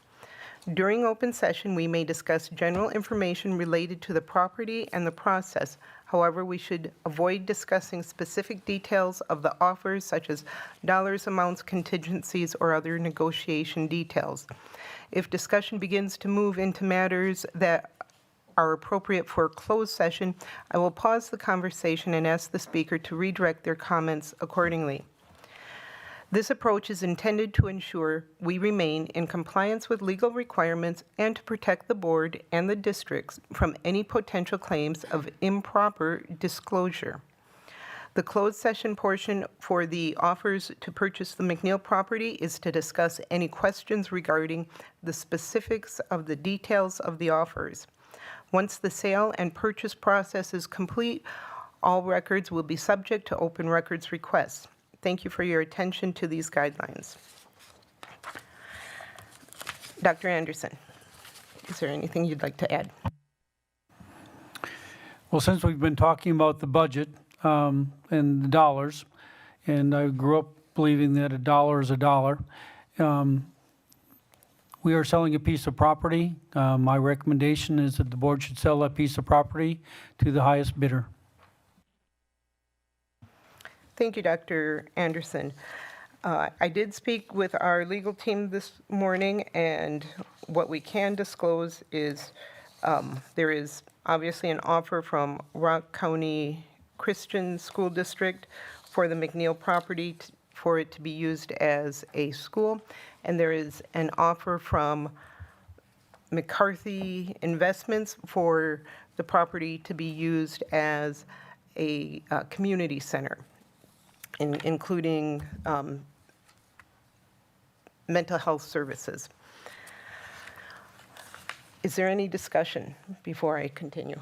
During open session, we may discuss general information related to the property and the process. However, we should avoid discussing specific details of the offers, such as dollars, amounts, contingencies, or other negotiation details. If discussion begins to move into matters that are appropriate for a closed session, I will pause the conversation and ask the speaker to redirect their comments accordingly. This approach is intended to ensure we remain in compliance with legal requirements and to protect the board and the districts from any potential claims of improper disclosure. The closed session portion for the offers to purchase the McNeil property is to discuss any questions regarding the specifics of the details of the offers. Once the sale and purchase process is complete, all records will be subject to open records requests. Thank you for your attention to these guidelines. Dr. Anderson, is there anything you'd like to add? Well, since we've been talking about the budget and the dollars, and I grew up believing that a dollar is a dollar, we are selling a piece of property. My recommendation is that the board should sell that piece of property to the highest bidder. Thank you, Dr. Anderson. I did speak with our legal team this morning, and what we can disclose is there is obviously an offer from Rock County Christian School District for the McNeil property for it to be used as a school, and there is an offer from McCarthy Investments for the property to be used as a community center, including mental health services. Is there any discussion before I continue?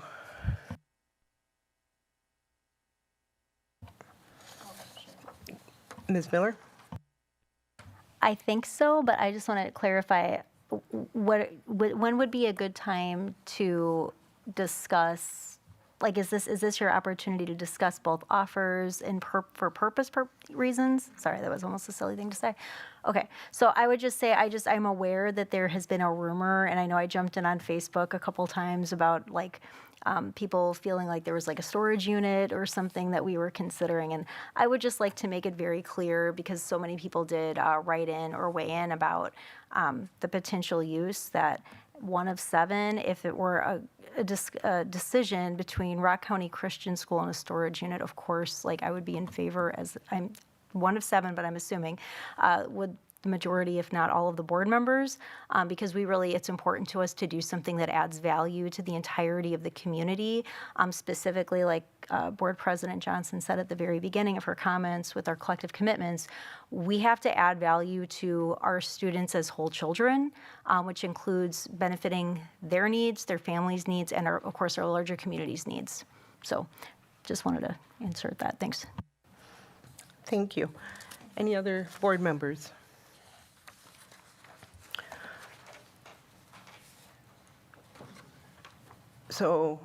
Ms. Miller? I think so, but I just want to clarify, when would be a good time to discuss, like, is this your opportunity to discuss both offers and for purpose reasons? Sorry, that was almost a silly thing to say. Okay, so I would just say, I'm aware that there has been a rumor, and I know I jumped in on Facebook a couple times about, like, people feeling like there was like a storage unit or something that we were considering. And I would just like to make it very clear, because so many people did write in or weigh in about the potential use, that one of 7, if it were a decision between Rock County Christian School and a storage unit, of course, like, I would be in favor, as I'm one of 7, but I'm assuming, would the majority, if not all of the board members, because it's important to us to do something that adds value to the entirety of the community. Specifically, like Board President Johnson said at the very beginning of her comments with our collective commitments, we have to add value to our students as whole children, which includes benefiting their needs, their families' needs, and of course, our larger community's needs. So just wanted to insert that. Thanks. Thank you. Any other board members? So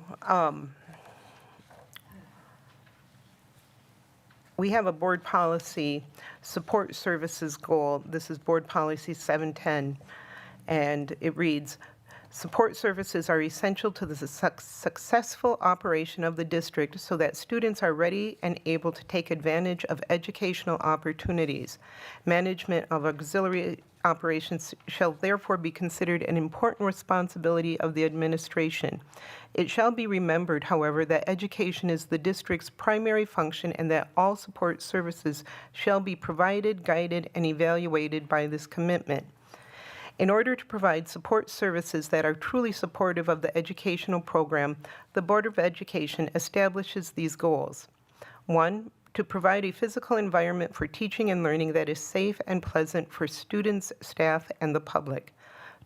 we have a board policy support services goal. This is board policy 710, and it reads, Support services are essential to the successful operation of the district so that students are ready and able to take advantage of educational opportunities. Management of auxiliary operations shall therefore be considered an important responsibility of the administration. It shall be remembered, however, that education is the district's primary function and that all support services shall be provided, guided, and evaluated by this commitment. In order to provide support services that are truly supportive of the educational program, the Board of Education establishes these goals. 1, to provide a physical environment for teaching and learning that is safe and pleasant for students, staff, and the public.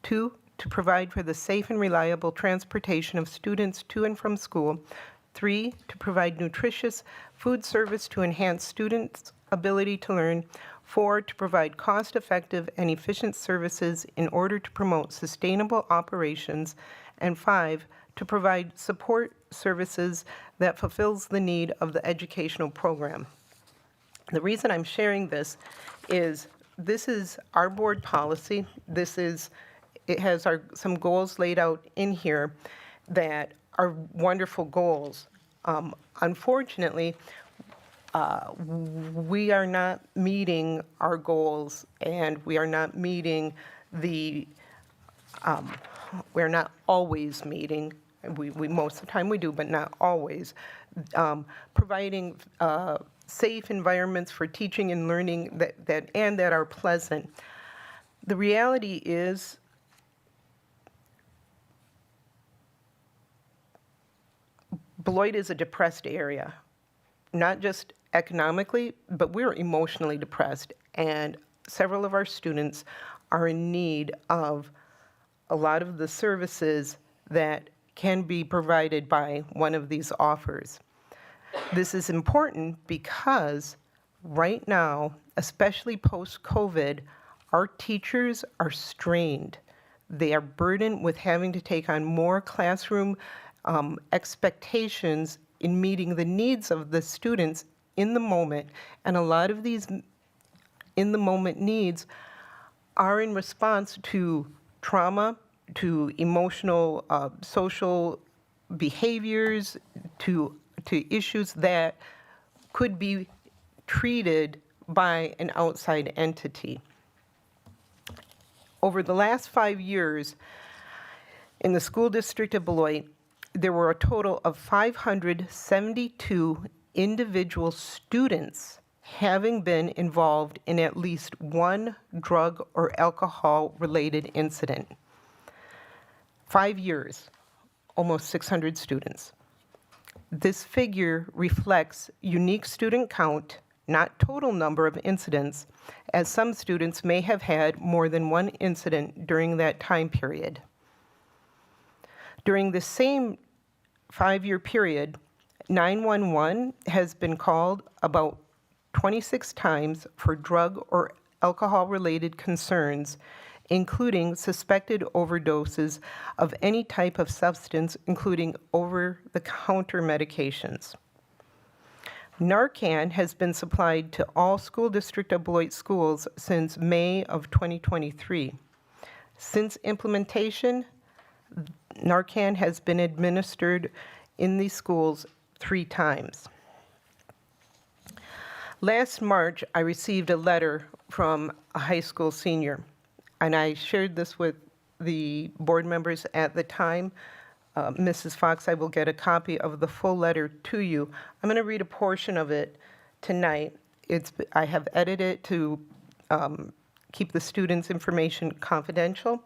2, to provide for the safe and reliable transportation of students to and from school. 3, to provide nutritious food service to enhance students' ability to learn. 4, to provide cost-effective and efficient services in order to promote sustainable operations. And 5, to provide support services that fulfills the need of the educational program. The reason I'm sharing this is our board policy. It has some goals laid out in here that are wonderful goals. Unfortunately, we are not meeting our goals, and we are not meeting we're not always meeting. We most of the time we do, but not always. Providing safe environments for teaching and learning that are pleasant. The reality is, Beloit is a depressed area, not just economically, but we're emotionally depressed, and several of our students are in need of a lot of the services that can be provided by one of these offers. This is important because right now, especially post-COVID, our teachers are strained. They are burdened with having to take on more classroom expectations in meeting the needs of the students in the moment. And a lot of these in-the-moment needs are in response to trauma, to emotional, social behaviors, to issues that could be treated by an outside entity. Over the last 5 years, in the school district of Beloit, there were a total of 572 individual students having been involved in at least one drug or alcohol-related incident. 5 years, almost 600 students. This figure reflects unique student count, not total number of incidents, as some students may have had more than one incident during that time period. During the same 5-year period, 911 has been called about 26 times for drug or alcohol-related concerns, including suspected overdoses of any type of substance, including over-the-counter medications. Narcan has been supplied to all school district of Beloit schools since May of 2023. Since implementation, Narcan has been administered in these schools 3 times. Last March, I received a letter from a high school senior, and I shared this with the board members at the time. Mrs. Fox, I will get a copy of the full letter to you. I'm going to read a portion of it tonight. I have edited it to keep the students' information confidential,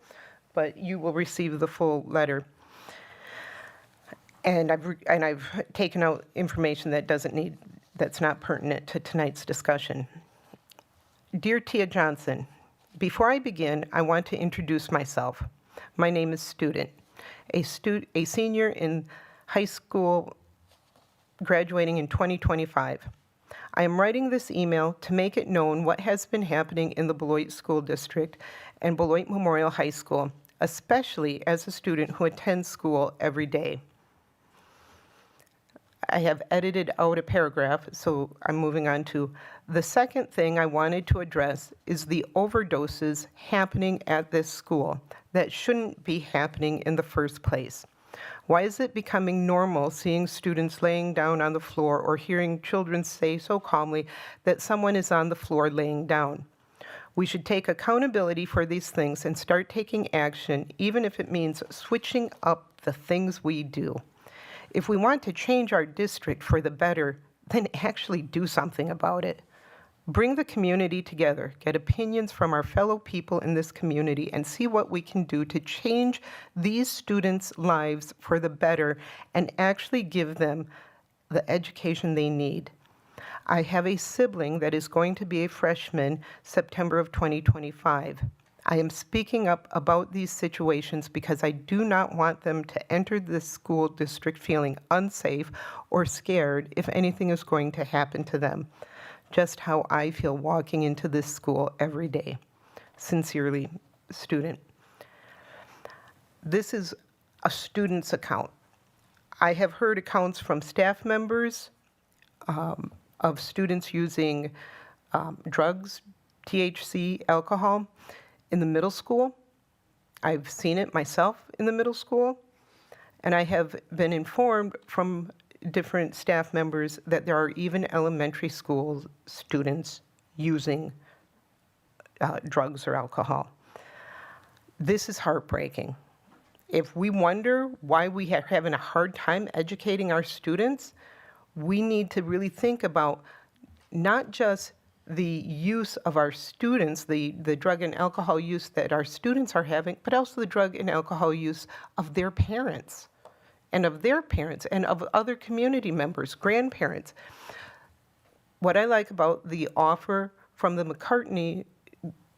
but you will receive the full letter. And I've taken out information that's not pertinent to tonight's discussion. Dear Tia Johnson, before I begin, I want to introduce myself. My name is Student, a senior in high school graduating in 2025. I am writing this email to make it known what has been happening in the Beloit School District and Beloit Memorial High School, especially as a student who attends school every day. I have edited out a paragraph, so I'm moving on to the second thing I wanted to address is the overdoses happening at this school. that shouldn't be happening in the first place? Why is it becoming normal seeing students laying down on the floor or hearing children say so calmly that someone is on the floor laying down? We should take accountability for these things and start taking action, even if it means switching up the things we do. If we want to change our district for the better, then actually do something about it. Bring the community together, get opinions from our fellow people in this community, and see what we can do to change these students' lives for the better and actually give them the education they need. I have a sibling that is going to be a freshman September of 2025. I am speaking up about these situations because I do not want them to enter this school district feeling unsafe or scared if anything is going to happen to them. Just how I feel walking into this school every day. Sincerely, student. This is a student's account. I have heard accounts from staff members of students using drugs, THC, alcohol in the middle school. I've seen it myself in the middle school, and I have been informed from different staff members that there are even elementary school students using drugs or alcohol. This is heartbreaking. If we wonder why we are having a hard time educating our students, we need to really think about not just the use of our students, the drug and alcohol use that our students are having, but also the drug and alcohol use of their parents and of their parents and of other community members, grandparents. What I like about the offer from the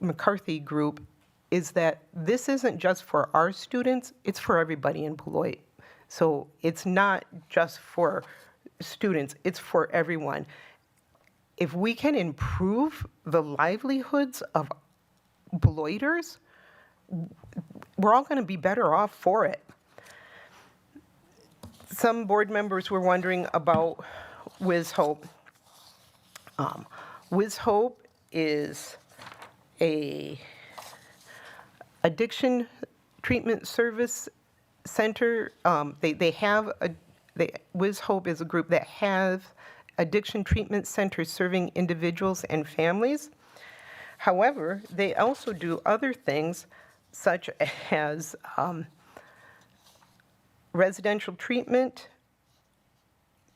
McCarthy group is that this isn't just for our students, it's for everybody in Beloit. So it's not just for students, it's for everyone. If we can improve the livelihoods of Beloiters, we're all going to be better off for it. Some board members were wondering about WizHope. WizHope is a addiction treatment service center. WizHope is a group that has addiction treatment centers serving individuals and families. However, they also do other things such as residential treatment,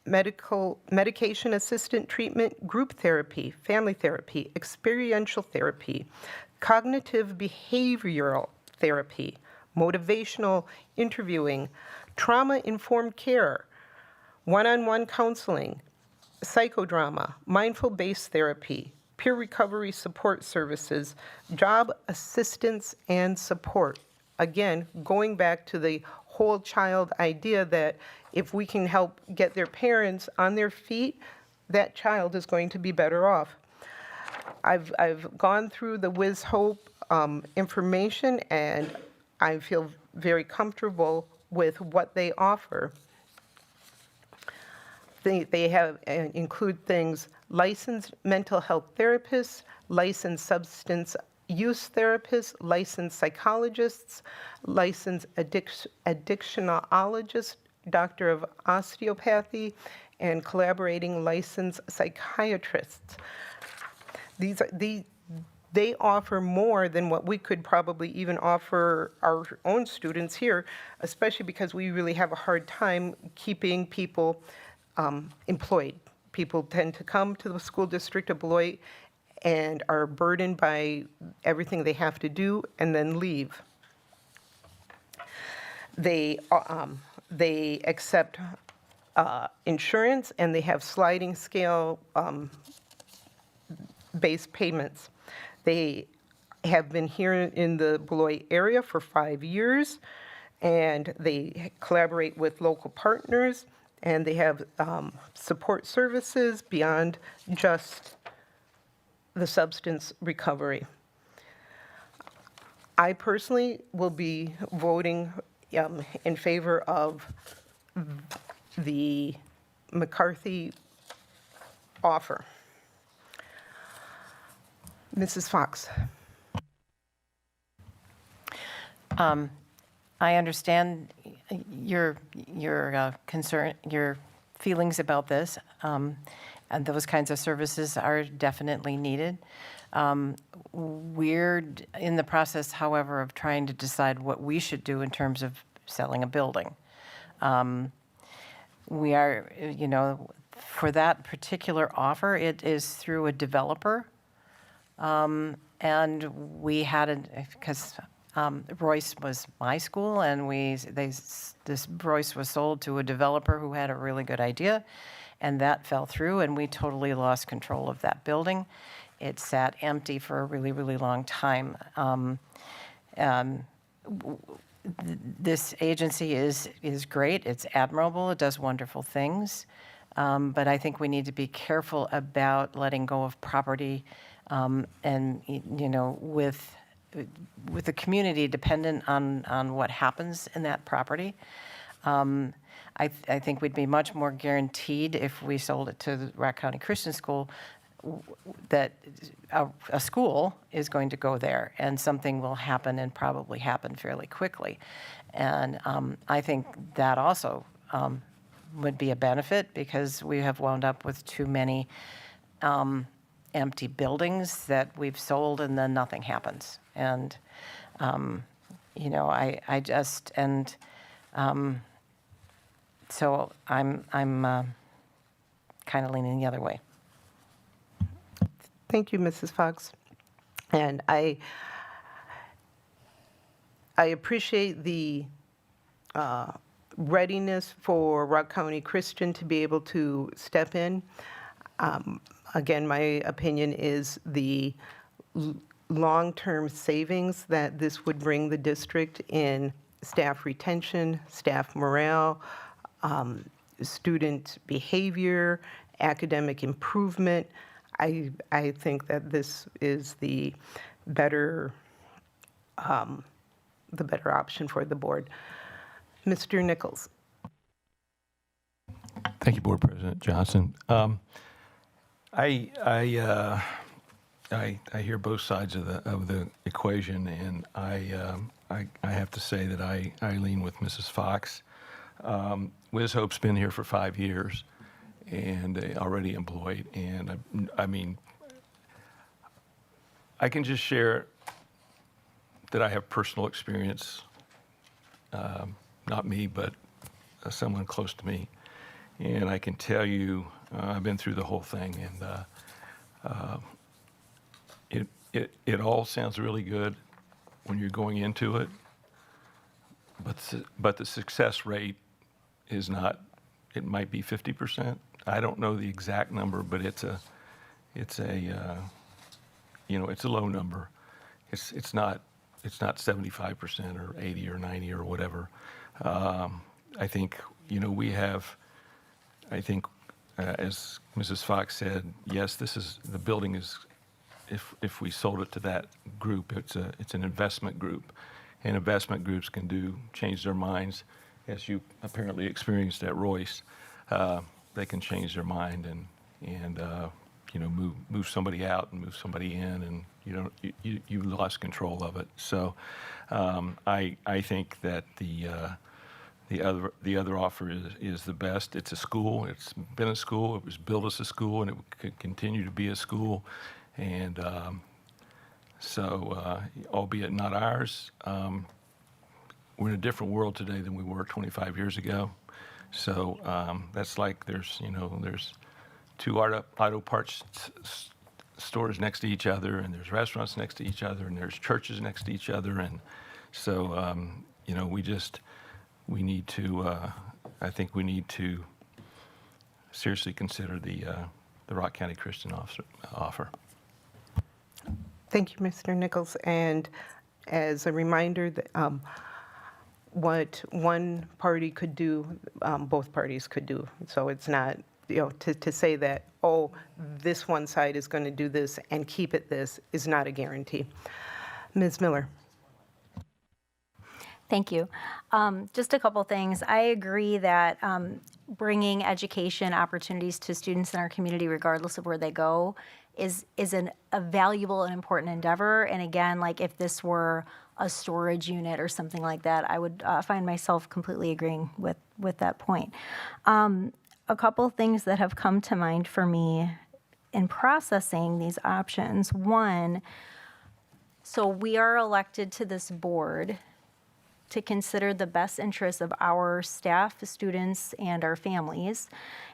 medication assistant treatment, group therapy, family therapy, experiential therapy, cognitive behavioral therapy, motivational interviewing, trauma-informed care, one-on-one counseling, psychodrama, mindful-based therapy, peer recovery support services, job assistance and support. Again, going back to the whole child idea that if we can help get their parents on their feet, that child is going to be better off. I've gone through the WizHope information, and I feel very comfortable with what they offer. They have include things: licensed mental health therapists, licensed substance use therapists, licensed psychologists, licensed addictionologists, doctor of osteopathy, and collaborating licensed psychiatrists. They offer more than what we could probably even offer our own students here, especially because we really have a hard time keeping people employed. People tend to come to the school district of Beloit and are burdened by everything they have to do and then leave. They accept insurance, and they have sliding scale based payments. They have been here in the Beloit area for 5 years, and they collaborate with local partners, and they have support services beyond just the substance recovery. I personally will be voting in favor of the McCarthy offer. Mrs. Fox. I understand your concern, your feelings about this, and those kinds of services are definitely needed. We're in the process, however, of trying to decide what we should do in terms of selling a building. We are, for that particular offer, it is through a developer. And we had, because Royce was my school, and this Royce was sold to a developer who had a really good idea, and that fell through, and we totally lost control of that building. It sat empty for a really, really long time. This agency is great. It's admirable. It does wonderful things. But I think we need to be careful about letting go of property and, with the community dependent on what happens in that property. I think we'd be much more guaranteed if we sold it to the Rock County Christian School that a school is going to go there and something will happen and probably happen fairly quickly. And I think that also would be a benefit because we have wound up with too many empty buildings that we've sold and then nothing happens. And, so I'm kind of leaning the other way. Thank you, Mrs. Fox. And I appreciate the readiness for Rock County Christian to be able to step in. Again, my opinion is the long-term savings that this would bring the district in staff retention, staff morale, student behavior, academic improvement. I think that this is the better option for the board. Mr. Nichols. Thank you, Board President Johnson. I hear both sides of the equation, and I have to say that I lean with Mrs. Fox. Wiz Hope's been here for 5 years and already employed, and I mean, I can just share that I have personal experience, not me, but someone close to me, and I can tell you I've been through the whole thing, and it all sounds really good when you're going into it, but the success rate is not. It might be 50%. I don't know the exact number, but it's a low number. It's not 75% or 80 or 90 or whatever. I think we have. I think as Mrs. Fox said, yes, the building is. If we sold it to that group, it's an investment group, and investment groups can change their minds, as you apparently experienced at Royce. They can change their mind and move somebody out and move somebody in, and you lost control of it. So I think that the other offer is the best. It's a school. It's been a school. It was built as a school, and it could continue to be a school. And so, albeit not ours, we're in a different world today than we were 25 years ago. So that's like there's two auto parts stores next to each other, and there's restaurants next to each other, and there's churches next to each other, and so we need to. I think we need to seriously consider the Rock County Christian offer. Thank you, Mr. Nichols. And as a reminder, what one party could do, both parties could do. So it's not, to say that, oh, this one side is going to do this and keep it this is not a guarantee. Ms. Miller. Thank you. Just a couple things. I agree that bringing education opportunities to students in our community, regardless of where they go, is a valuable and important endeavor. And again, like if this were a storage unit or something like that, I would find myself completely agreeing with that point. A couple things that have come to mind for me in processing these options. One, so we are elected to this board to consider the best interests of our staff, students, and our families.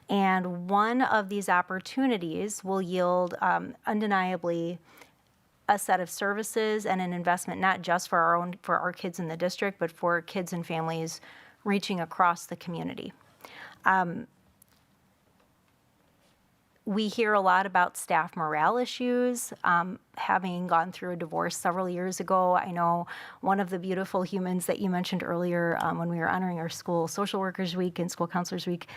And one of these opportunities will yield undeniably a set of services and an investment, not just for our kids in the district, but for kids and families reaching across the community. We hear a lot about staff morale issues. Having gone through a divorce several years ago, I know one of the beautiful humans that you mentioned earlier when we were honoring our school social workers week and school counselors week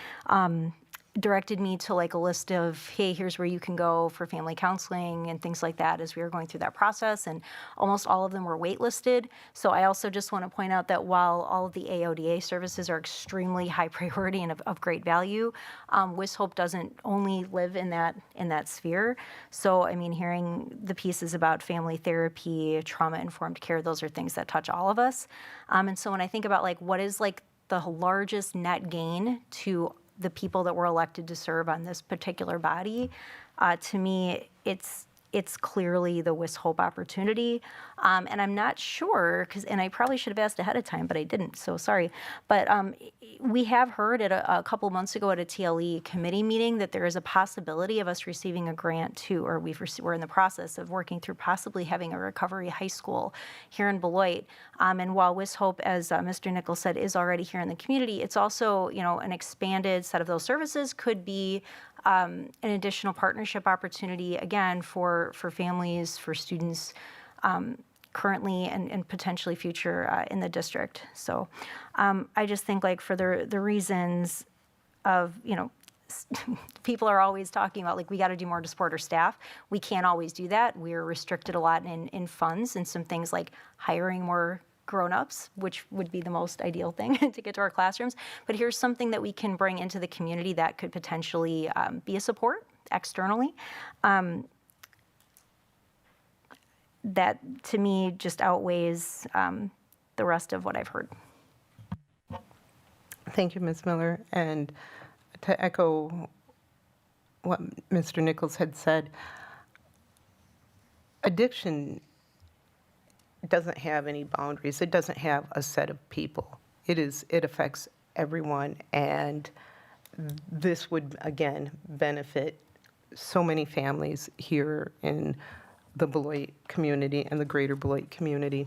directed me to like a list of, hey, here's where you can go for family counseling and things like that as we were going through that process, and almost all of them were waitlisted. So I also just want to point out that while all of the AODA services are extremely high priority and of great value, WisHope doesn't only live in that sphere. So I mean, hearing the pieces about family therapy, trauma-informed care, those are things that touch all of us. And so when I think about like what is like the largest net gain to the people that were elected to serve on this particular body, to me, it's clearly the WisHope opportunity. And I'm not sure, and I probably should have asked ahead of time, but I didn't, so sorry. But we have heard at a couple months ago at a TLE committee meeting that there is a possibility of us receiving a grant too, or we're in the process of working through possibly having a recovery high school here in Beloit. And while WisHope, as Mr. Nichols said, is already here in the community, it's also, an expanded set of those services could be an additional partnership opportunity, again, for families, for students currently and potentially future in the district. So I just think like for the reasons of, people are always talking about like we got to do more to support our staff. We can't always do that. We're restricted a lot in funds and some things like hiring more grown-ups, which would be the most ideal thing to get to our classrooms. But here's something that we can bring into the community that could potentially be a support externally. That to me just outweighs the rest of what I've heard. Thank you, Ms. Miller. And to echo what Mr. Nichols had said, addiction doesn't have any boundaries. It doesn't have a set of people. It affects everyone, and this would again benefit so many families here in the Beloit community and the greater Beloit community.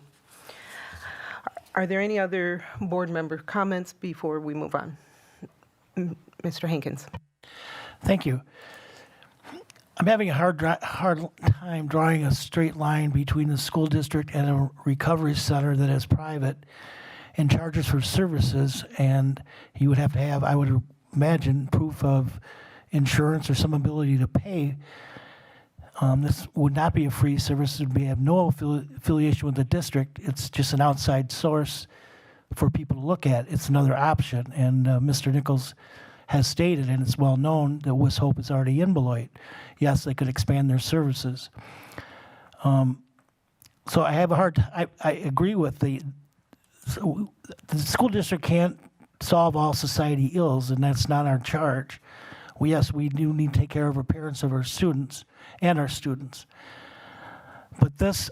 Are there any other board member comments before we move on? Mr. Hankins. Thank you. I'm having a hard time drawing a straight line between the school district and a recovery center that is private and charges for services, and you would have to have, I would imagine, proof of insurance or some ability to pay. This would not be a free service. It would have no affiliation with the district. It's just an outside source for people to look at. It's another option, and Mr. Nichols has stated, and it's well known, that WisHope is already in Beloit. Yes, they could expand their services. So I have a hard time. I agree with the school district can't solve all society ills, and that's not our charge. Yes, we do need to take care of our parents of our students and our students. But this,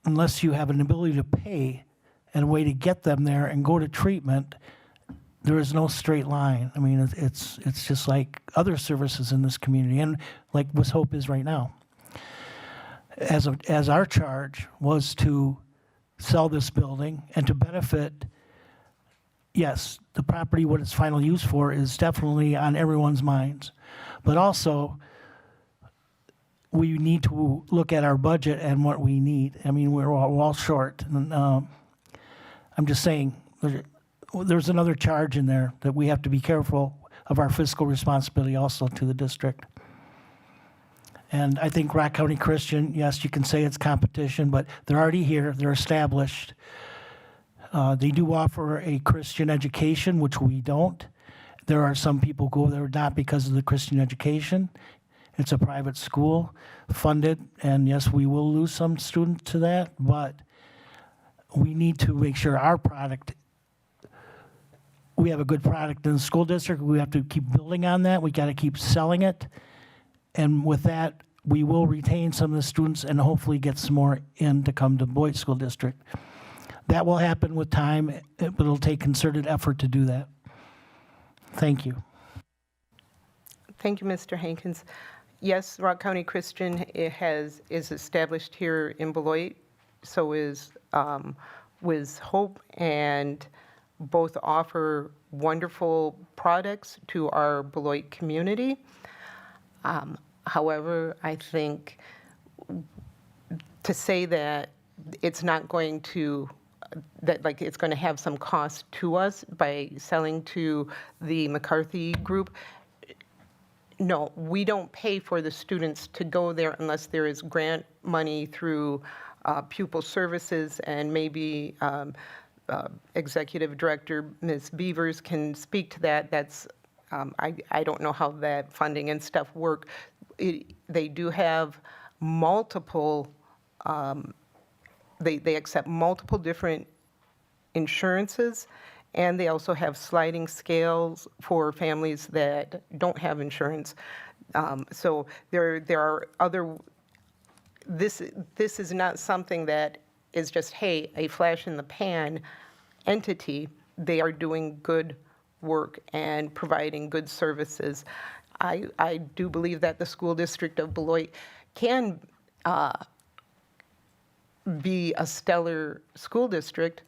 unless you have an ability to pay and a way to get them there and go to treatment, there is no straight line. I mean, it's just like other services in this community, and like WisHope is right now. As our charge was to sell this building and to benefit, yes, the property, what its final use for, is definitely on everyone's minds. But also, we need to look at our budget and what we need. I mean, we're all short. And, I'm just saying, there's another charge in there that we have to be careful of our fiscal responsibility also to the district. And I think Rock County Christian, yes, you can say it's competition, but they're already here, they're established. They do offer a Christian education, which we don't. There are some people who go there not because of the Christian education, It's a private school, funded, and yes, we will lose some students to that, but we need to make sure our product, we have a good product in the school district. We have to keep building on that. We got to keep selling it. And with that, we will retain some of the students and hopefully get some more in to come to Beloit School District. That will happen with time, but it'll take concerted effort to do that. Thank you. Thank you, Mr. Hankins. Yes, Rock County Christian is established here in Beloit, so is Wiz Hope, and both offer wonderful products to our Beloit community. However, I think to say that it's not going to, that like it's going to have some cost to us by selling to the McCarthy Group, no, we don't pay for the students to go there unless there is grant money through pupil services, and maybe Executive Director Ms. Beavers can speak to that. That's I don't know how that funding and stuff work. They do have multiple, they accept multiple different insurances, and they also have sliding scales for families that don't have insurance. So there are other, this is not something that is just, hey, a flash in the pan entity. They are doing good work and providing good services. I do believe that the school district of Beloit can be a stellar school district,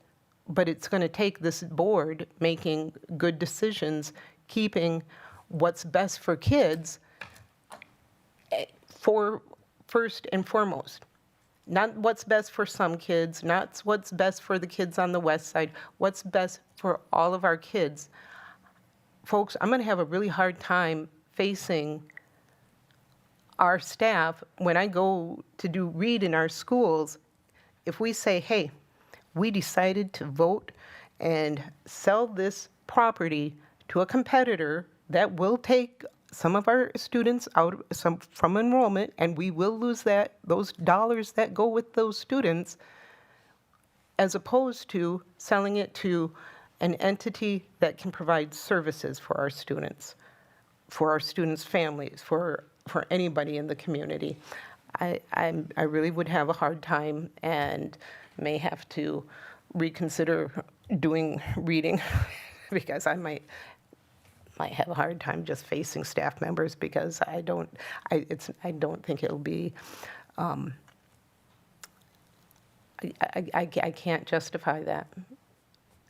but it's going to take this board making good decisions, keeping what's best for kids for first and foremost. Not what's best for some kids, not what's best for the kids on the west side, what's best for all of our kids. Folks, I'm going to have a really hard time facing our staff when I go to do read in our schools. If we say, hey, we decided to vote and sell this property to a competitor that will take some of our students out from enrollment, and we will lose those dollars that go with those students, as opposed to selling it to an entity that can provide services for our students' families, for anybody in the community. I really would have a hard time and may have to reconsider doing reading because I might have a hard time just facing staff members, because I don't think it'll be, I can't justify that.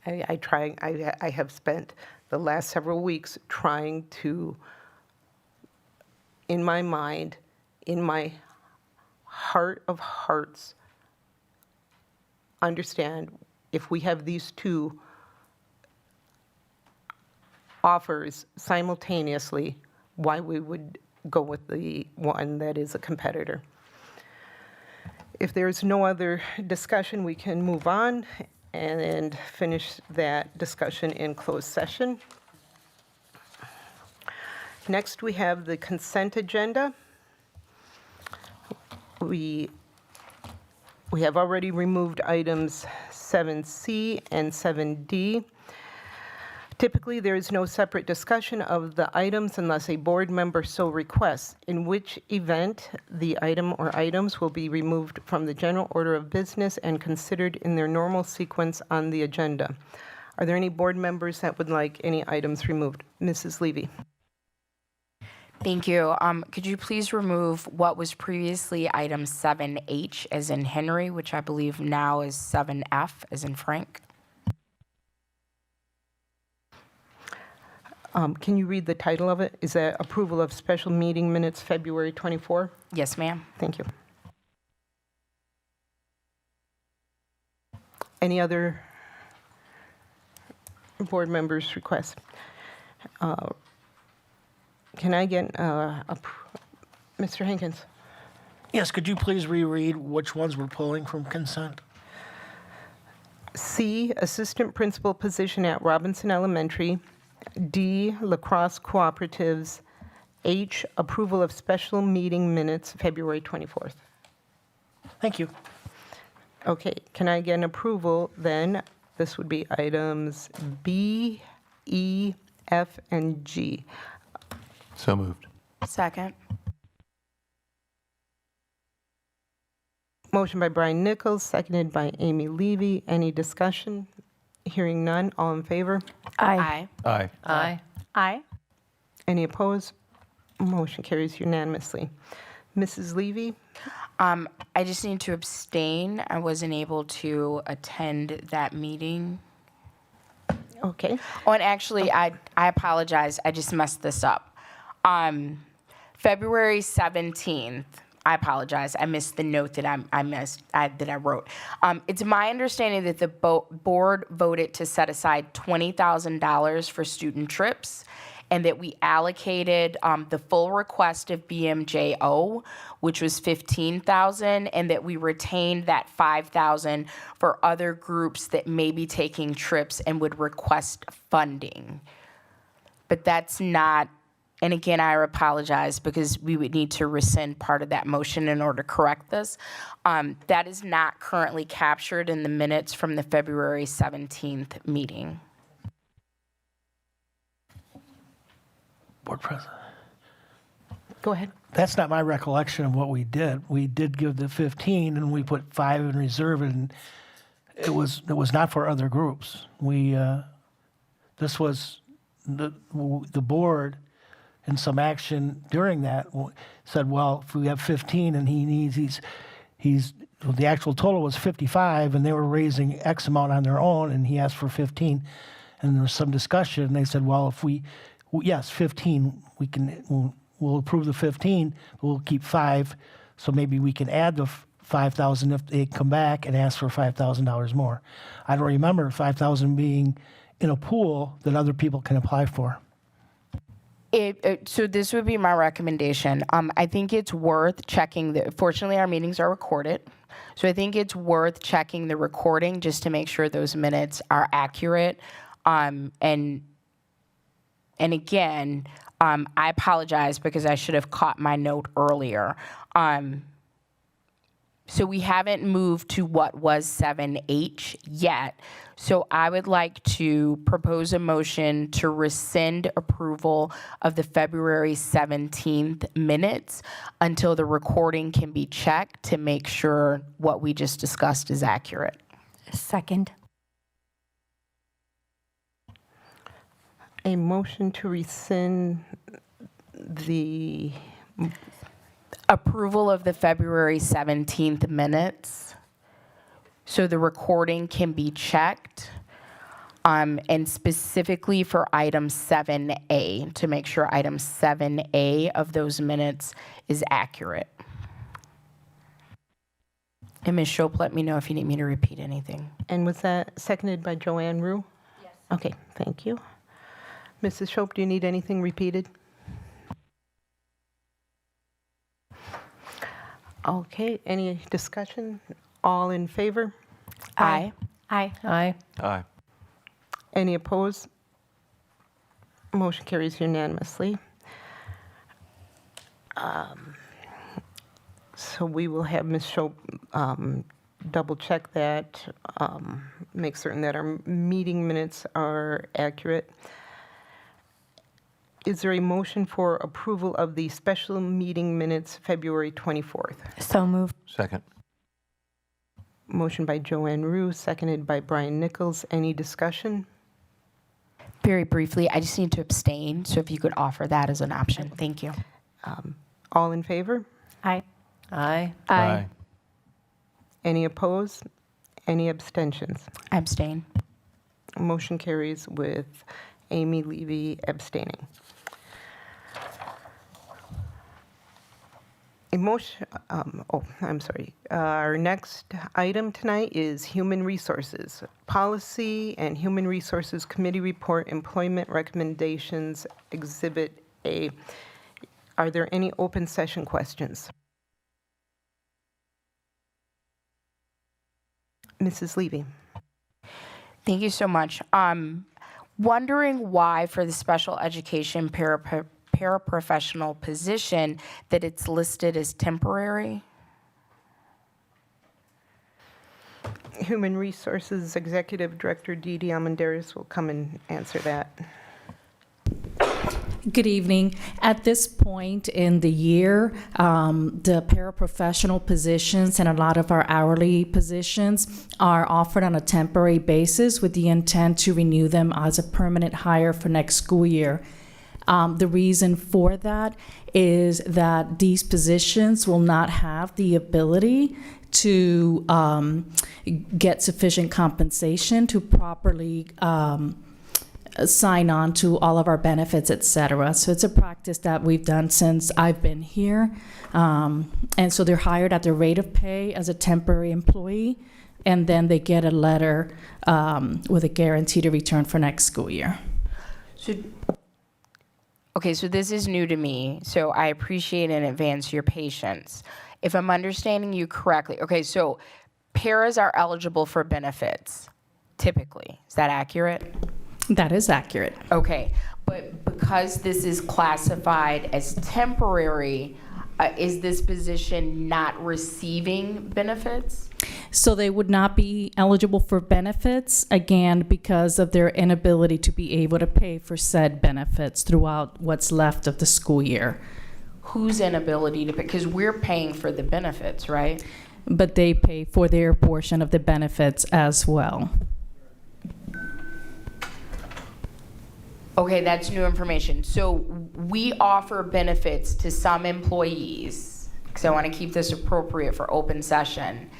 I have spent the last several weeks trying to, in my mind, in my heart of hearts, understand if we have these two offers simultaneously, why we would go with the one that is a competitor. If there's no other discussion, we can move on and finish that discussion in closed session. Next, we have the consent agenda. We have already removed items 7C and 7D. Typically, there is no separate discussion of the items unless a board member so requests, in which event the item or items will be removed from the general order of business and considered in their normal sequence on the agenda. Are there any board members that would like any items removed? Mrs. Levy. Thank you. Could you please remove what was previously item 7H as in Henry, which I believe now is 7F as in Frank? Can you read the title of it? Is that approval of special meeting minutes February 24? Yes, ma'am. Thank you. Any other board members' requests? Can I get Mr. Hankins? Yes, could you please reread which ones we're pulling from consent? C, assistant principal position at Robinson Elementary. D, lacrosse cooperatives. H, approval of special meeting minutes, February 24th. Thank you. Okay, can I get an approval then? This would be items B, E, F, and G. So moved. Second. Motion by Brian Nichols, seconded by Amy Levy. Any discussion? Hearing none, all in favor? Aye. Aye. Aye. Aye. Any opposed? Motion carries unanimously. Mrs. Levy? I just need to abstain. I wasn't able to attend that meeting. Okay. Oh, and actually, I apologize. I just messed this up. February 17th. I apologize. I missed the note that I wrote. It's my understanding that the board voted to set aside $20,000 for student trips, and that we allocated the full request of BMJO, which was $15,000, and that we retained that $5,000 for other groups that may be taking trips and would request funding. But that's not. And again, I apologize because we would need to rescind part of that motion in order to correct this. That is not currently captured in the minutes from the February 17th meeting. Board President. Go ahead. That's not my recollection of what we did. We did give the 15 and we put 5 in reserve, and it was not for other groups. This was the board in some action during that said, well, if we have 15 and the actual total was 55 and they were raising X amount on their own and he asked for 15, and there was some discussion and they said, well, if yes, 15, we'll approve the 15, but we'll keep 5, so maybe we can add the 5,000 if they come back and ask for $5,000 more. I don't remember 5,000 being in a pool that other people can apply for. So this would be my recommendation. I think it's worth checking. Fortunately, our meetings are recorded. So I think it's worth checking the recording just to make sure those minutes are accurate. And again, I apologize because I should have caught my note earlier. So we haven't moved to what was 7H yet. So I would like to propose a motion to rescind approval of the February 17th minutes until the recording can be checked to make sure what we just discussed is accurate. Second. A motion to rescind the approval of the February 17th minutes so the recording can be checked, and specifically for item 7A, to make sure item 7A of those minutes is accurate. And Ms. Shope, let me know if you need me to repeat anything. And was that seconded by Joanne Rue? Yes. Okay, thank you. Mrs. Shope, do you need anything repeated? Okay, any discussion? All in favor? Aye. Aye. Aye. Aye. Any opposed? Motion carries unanimously. So we will have Ms. Shope double check that, make certain that our meeting minutes are accurate. Is there a motion for approval of the special meeting minutes February 24th? So moved. Second. Motion by Joanne Rue, seconded by Brian Nichols. Any discussion? Very briefly, I just need to abstain, so if you could offer that as an option. Thank you. All in favor? Aye. Aye. Aye. Any opposed? Any abstentions? I abstain. Motion carries with Amy Levy abstaining. Our next item tonight is Human Resources. Policy and Human Resources Committee Report, Employment Recommendations, Exhibit A. Are there any open session questions? Mrs. Levy. Thank you so much. Wondering why for the special education paraprofessional position that it's listed as temporary? Human Resources Executive Director Dee Dee Almendarez will come and answer that. Good evening. At this point in the year, the paraprofessional positions and a lot of our hourly positions are offered on a temporary basis with the intent to renew them as a permanent hire for next school year. The reason for that is that these positions will not have the ability to get sufficient compensation to properly sign on to all of our benefits, et cetera. So it's a practice that we've done since I've been here. And so they're hired at the rate of pay as a temporary employee, and then they get a letter with a guarantee to return for next school year. Okay, so this is new to me, so I appreciate in advance your patience. If I'm understanding you correctly, okay, so paras are eligible for benefits, typically. Is that accurate? That is accurate. Okay, but because this is classified as temporary, is this position not receiving benefits? So they would not be eligible for benefits, again, because of their inability to be able to pay for said benefits throughout what's left of the school year. Whose inability to pay? Because we're paying for the benefits, right? But they pay for their portion of the benefits as well. Okay, that's new information. So we offer benefits to some employees, because I want to keep this appropriate for open session.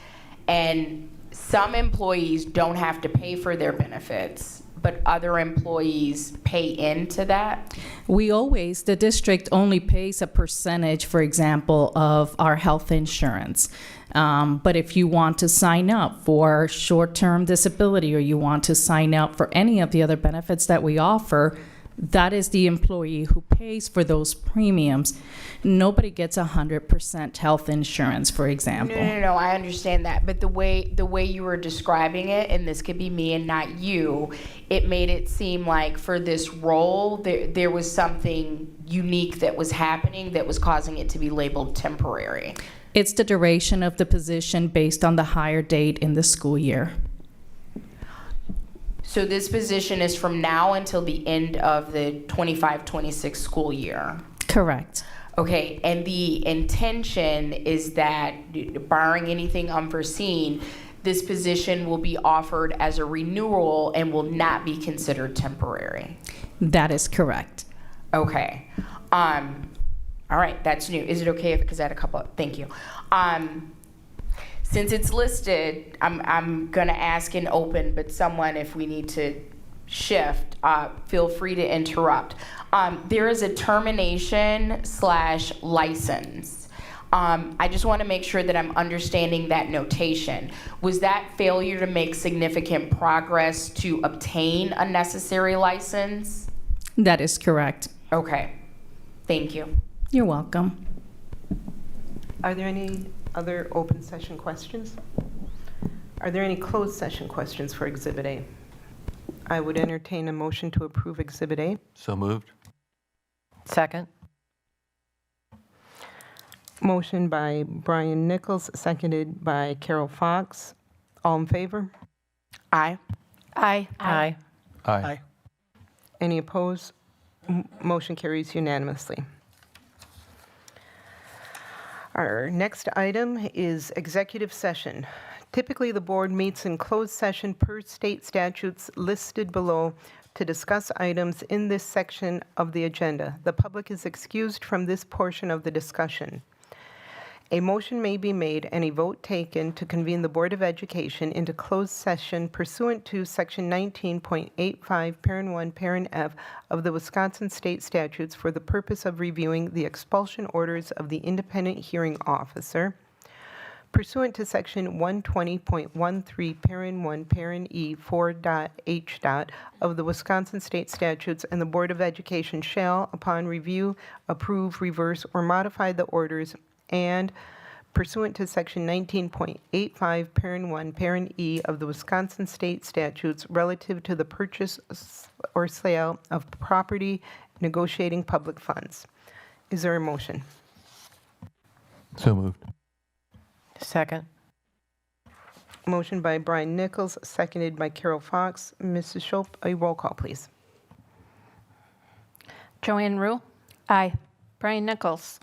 And some employees don't have to pay for their benefits, but other employees pay into that? The district only pays a percentage, for example, of our health insurance. But if you want to sign up for short-term disability or you want to sign up for any of the other benefits that we offer, that is the employee who pays for those premiums. Nobody gets 100% health insurance, for example. No, I understand that. But the way you were describing it, and this could be me and not you, it made it seem like for this role, there was something unique that was happening that was causing it to be labeled temporary. It's the duration of the position based on the hire date in the school year. So this position is from now until the end of the 25-26 school year? Correct. Okay, and the intention is that, barring anything unforeseen, this position will be offered as a renewal and will not be considered temporary? That is correct. Okay. All right, that's new. Is it okay if, because I had a couple, thank you. Since it's listed, I'm gonna ask in open, but someone, if we need to shift, feel free to interrupt. There is a termination/license. I just wanna make sure that I'm understanding that notation. Was that failure to make significant progress to obtain a necessary license? That is correct. Okay, thank you. You're welcome. Are there any other open session questions? Are there any closed session questions for Exhibit A? I would entertain a motion to approve Exhibit A. So moved. Second. Motion by Brian Nichols, seconded by Carol Fox. All in favor? Aye. Aye. Aye. Aye. Any opposed? Motion carries unanimously. Our next item is executive session. Typically, the board meets in closed session per state statutes listed below to discuss items in this section of the agenda. The public is excused from this portion of the discussion. A motion may be made and a vote taken to convene the Board of Education into closed session pursuant to Section 19.85, Parent 1, Parent F of the Wisconsin State Statutes for the purpose of reviewing the expulsion orders of the independent hearing officer, pursuant to Section 120.13, Parent 1, Parent E 4.H. of the Wisconsin State Statutes, and the Board of Education shall, upon review, approve, reverse, or modify the orders, and pursuant to Section 19.85, Parent 1, Parent E of the Wisconsin State Statutes relative to the purchase or sale of property negotiating public funds. Is there a motion? So moved. Second. Motion by Brian Nichols, seconded by Carol Fox. Mrs. Schultz, a roll call, please. Joanne Rue? Aye. Brian Nichols?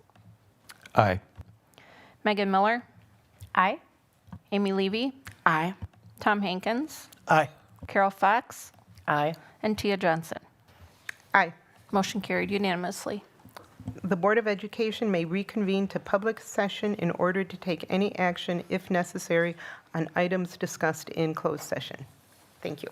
Aye. Megan Miller? Aye. Amy Levy? Aye. Tom Hankins? Aye. Carol Fox? Aye. And Tia Johnson. Aye. Motion carried unanimously. The Board of Education may reconvene to public session in order to take any action, if necessary, on items discussed in closed session. Thank you.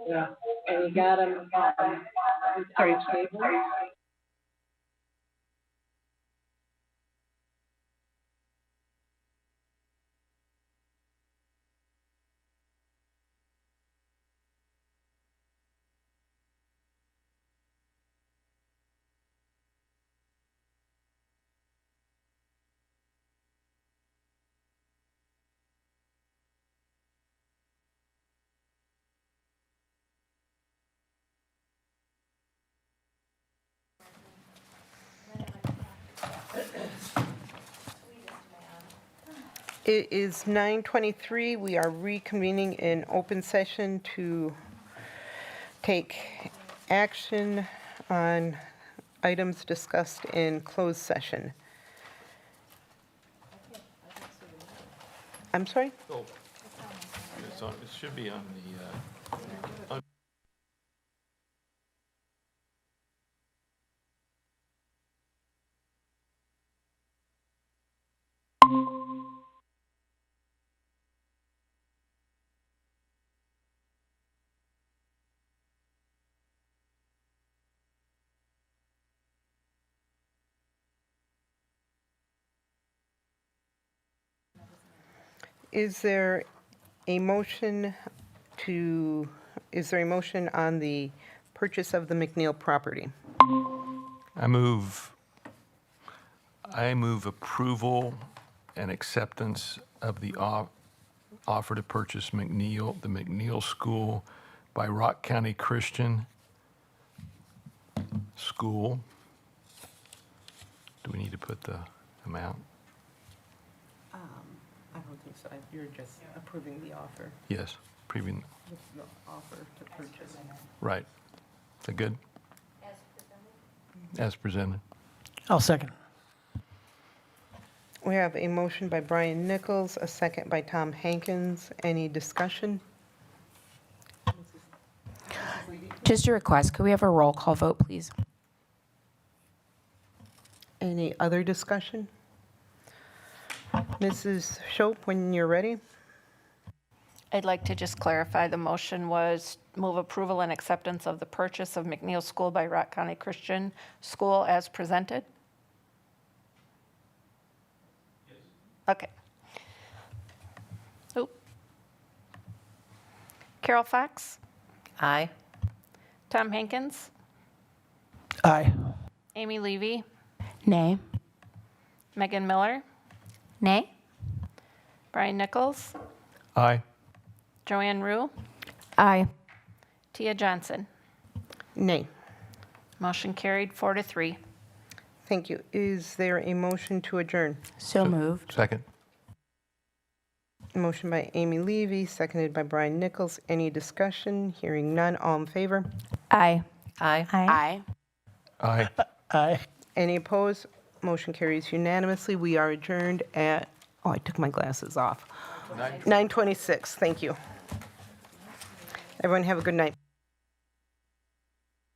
Yeah, and you got them, sorry, stable. It is 9:23. We are reconvening in open session to take action on items discussed in closed session. I'm sorry? Oh, it should be on the, Is there a motion on the purchase of the McNeil property? I move approval and acceptance of the offer to purchase the McNeil School by Rock County Christian School. Do we need to put the amount? I don't think so. You're just approving the offer. Yes, approving, The offer to purchase. right. Is that good? As presented. I'll second. We have a motion by Brian Nichols, a second by Tom Hankins. Any discussion? Just a request, could we have a roll call vote, please? Any other discussion? Mrs. Shope, when you're ready. I'd like to just clarify, the motion was move approval and acceptance of the purchase of McNeil School by Rock County Christian School as presented? Yes. Okay. Oop. Carol Fox? Aye. Tom Hankins? Aye. Amy Levy? Nay. Megan Miller? Nay? Brian Nichols? Aye. Joanne Rue? Aye. Tia Johnson? Nay. Motion carried 4-3. Thank you. Is there a motion to adjourn? So moved. Second. Motion by Amy Levy, seconded by Brian Nichols. Any discussion? Hearing none. All in favor? Aye. Aye. Aye. Aye. Aye. Any opposed? Motion carries unanimously. We are adjourned at, oh, I took my glasses off. 9:26. Thank you. Everyone have a good night.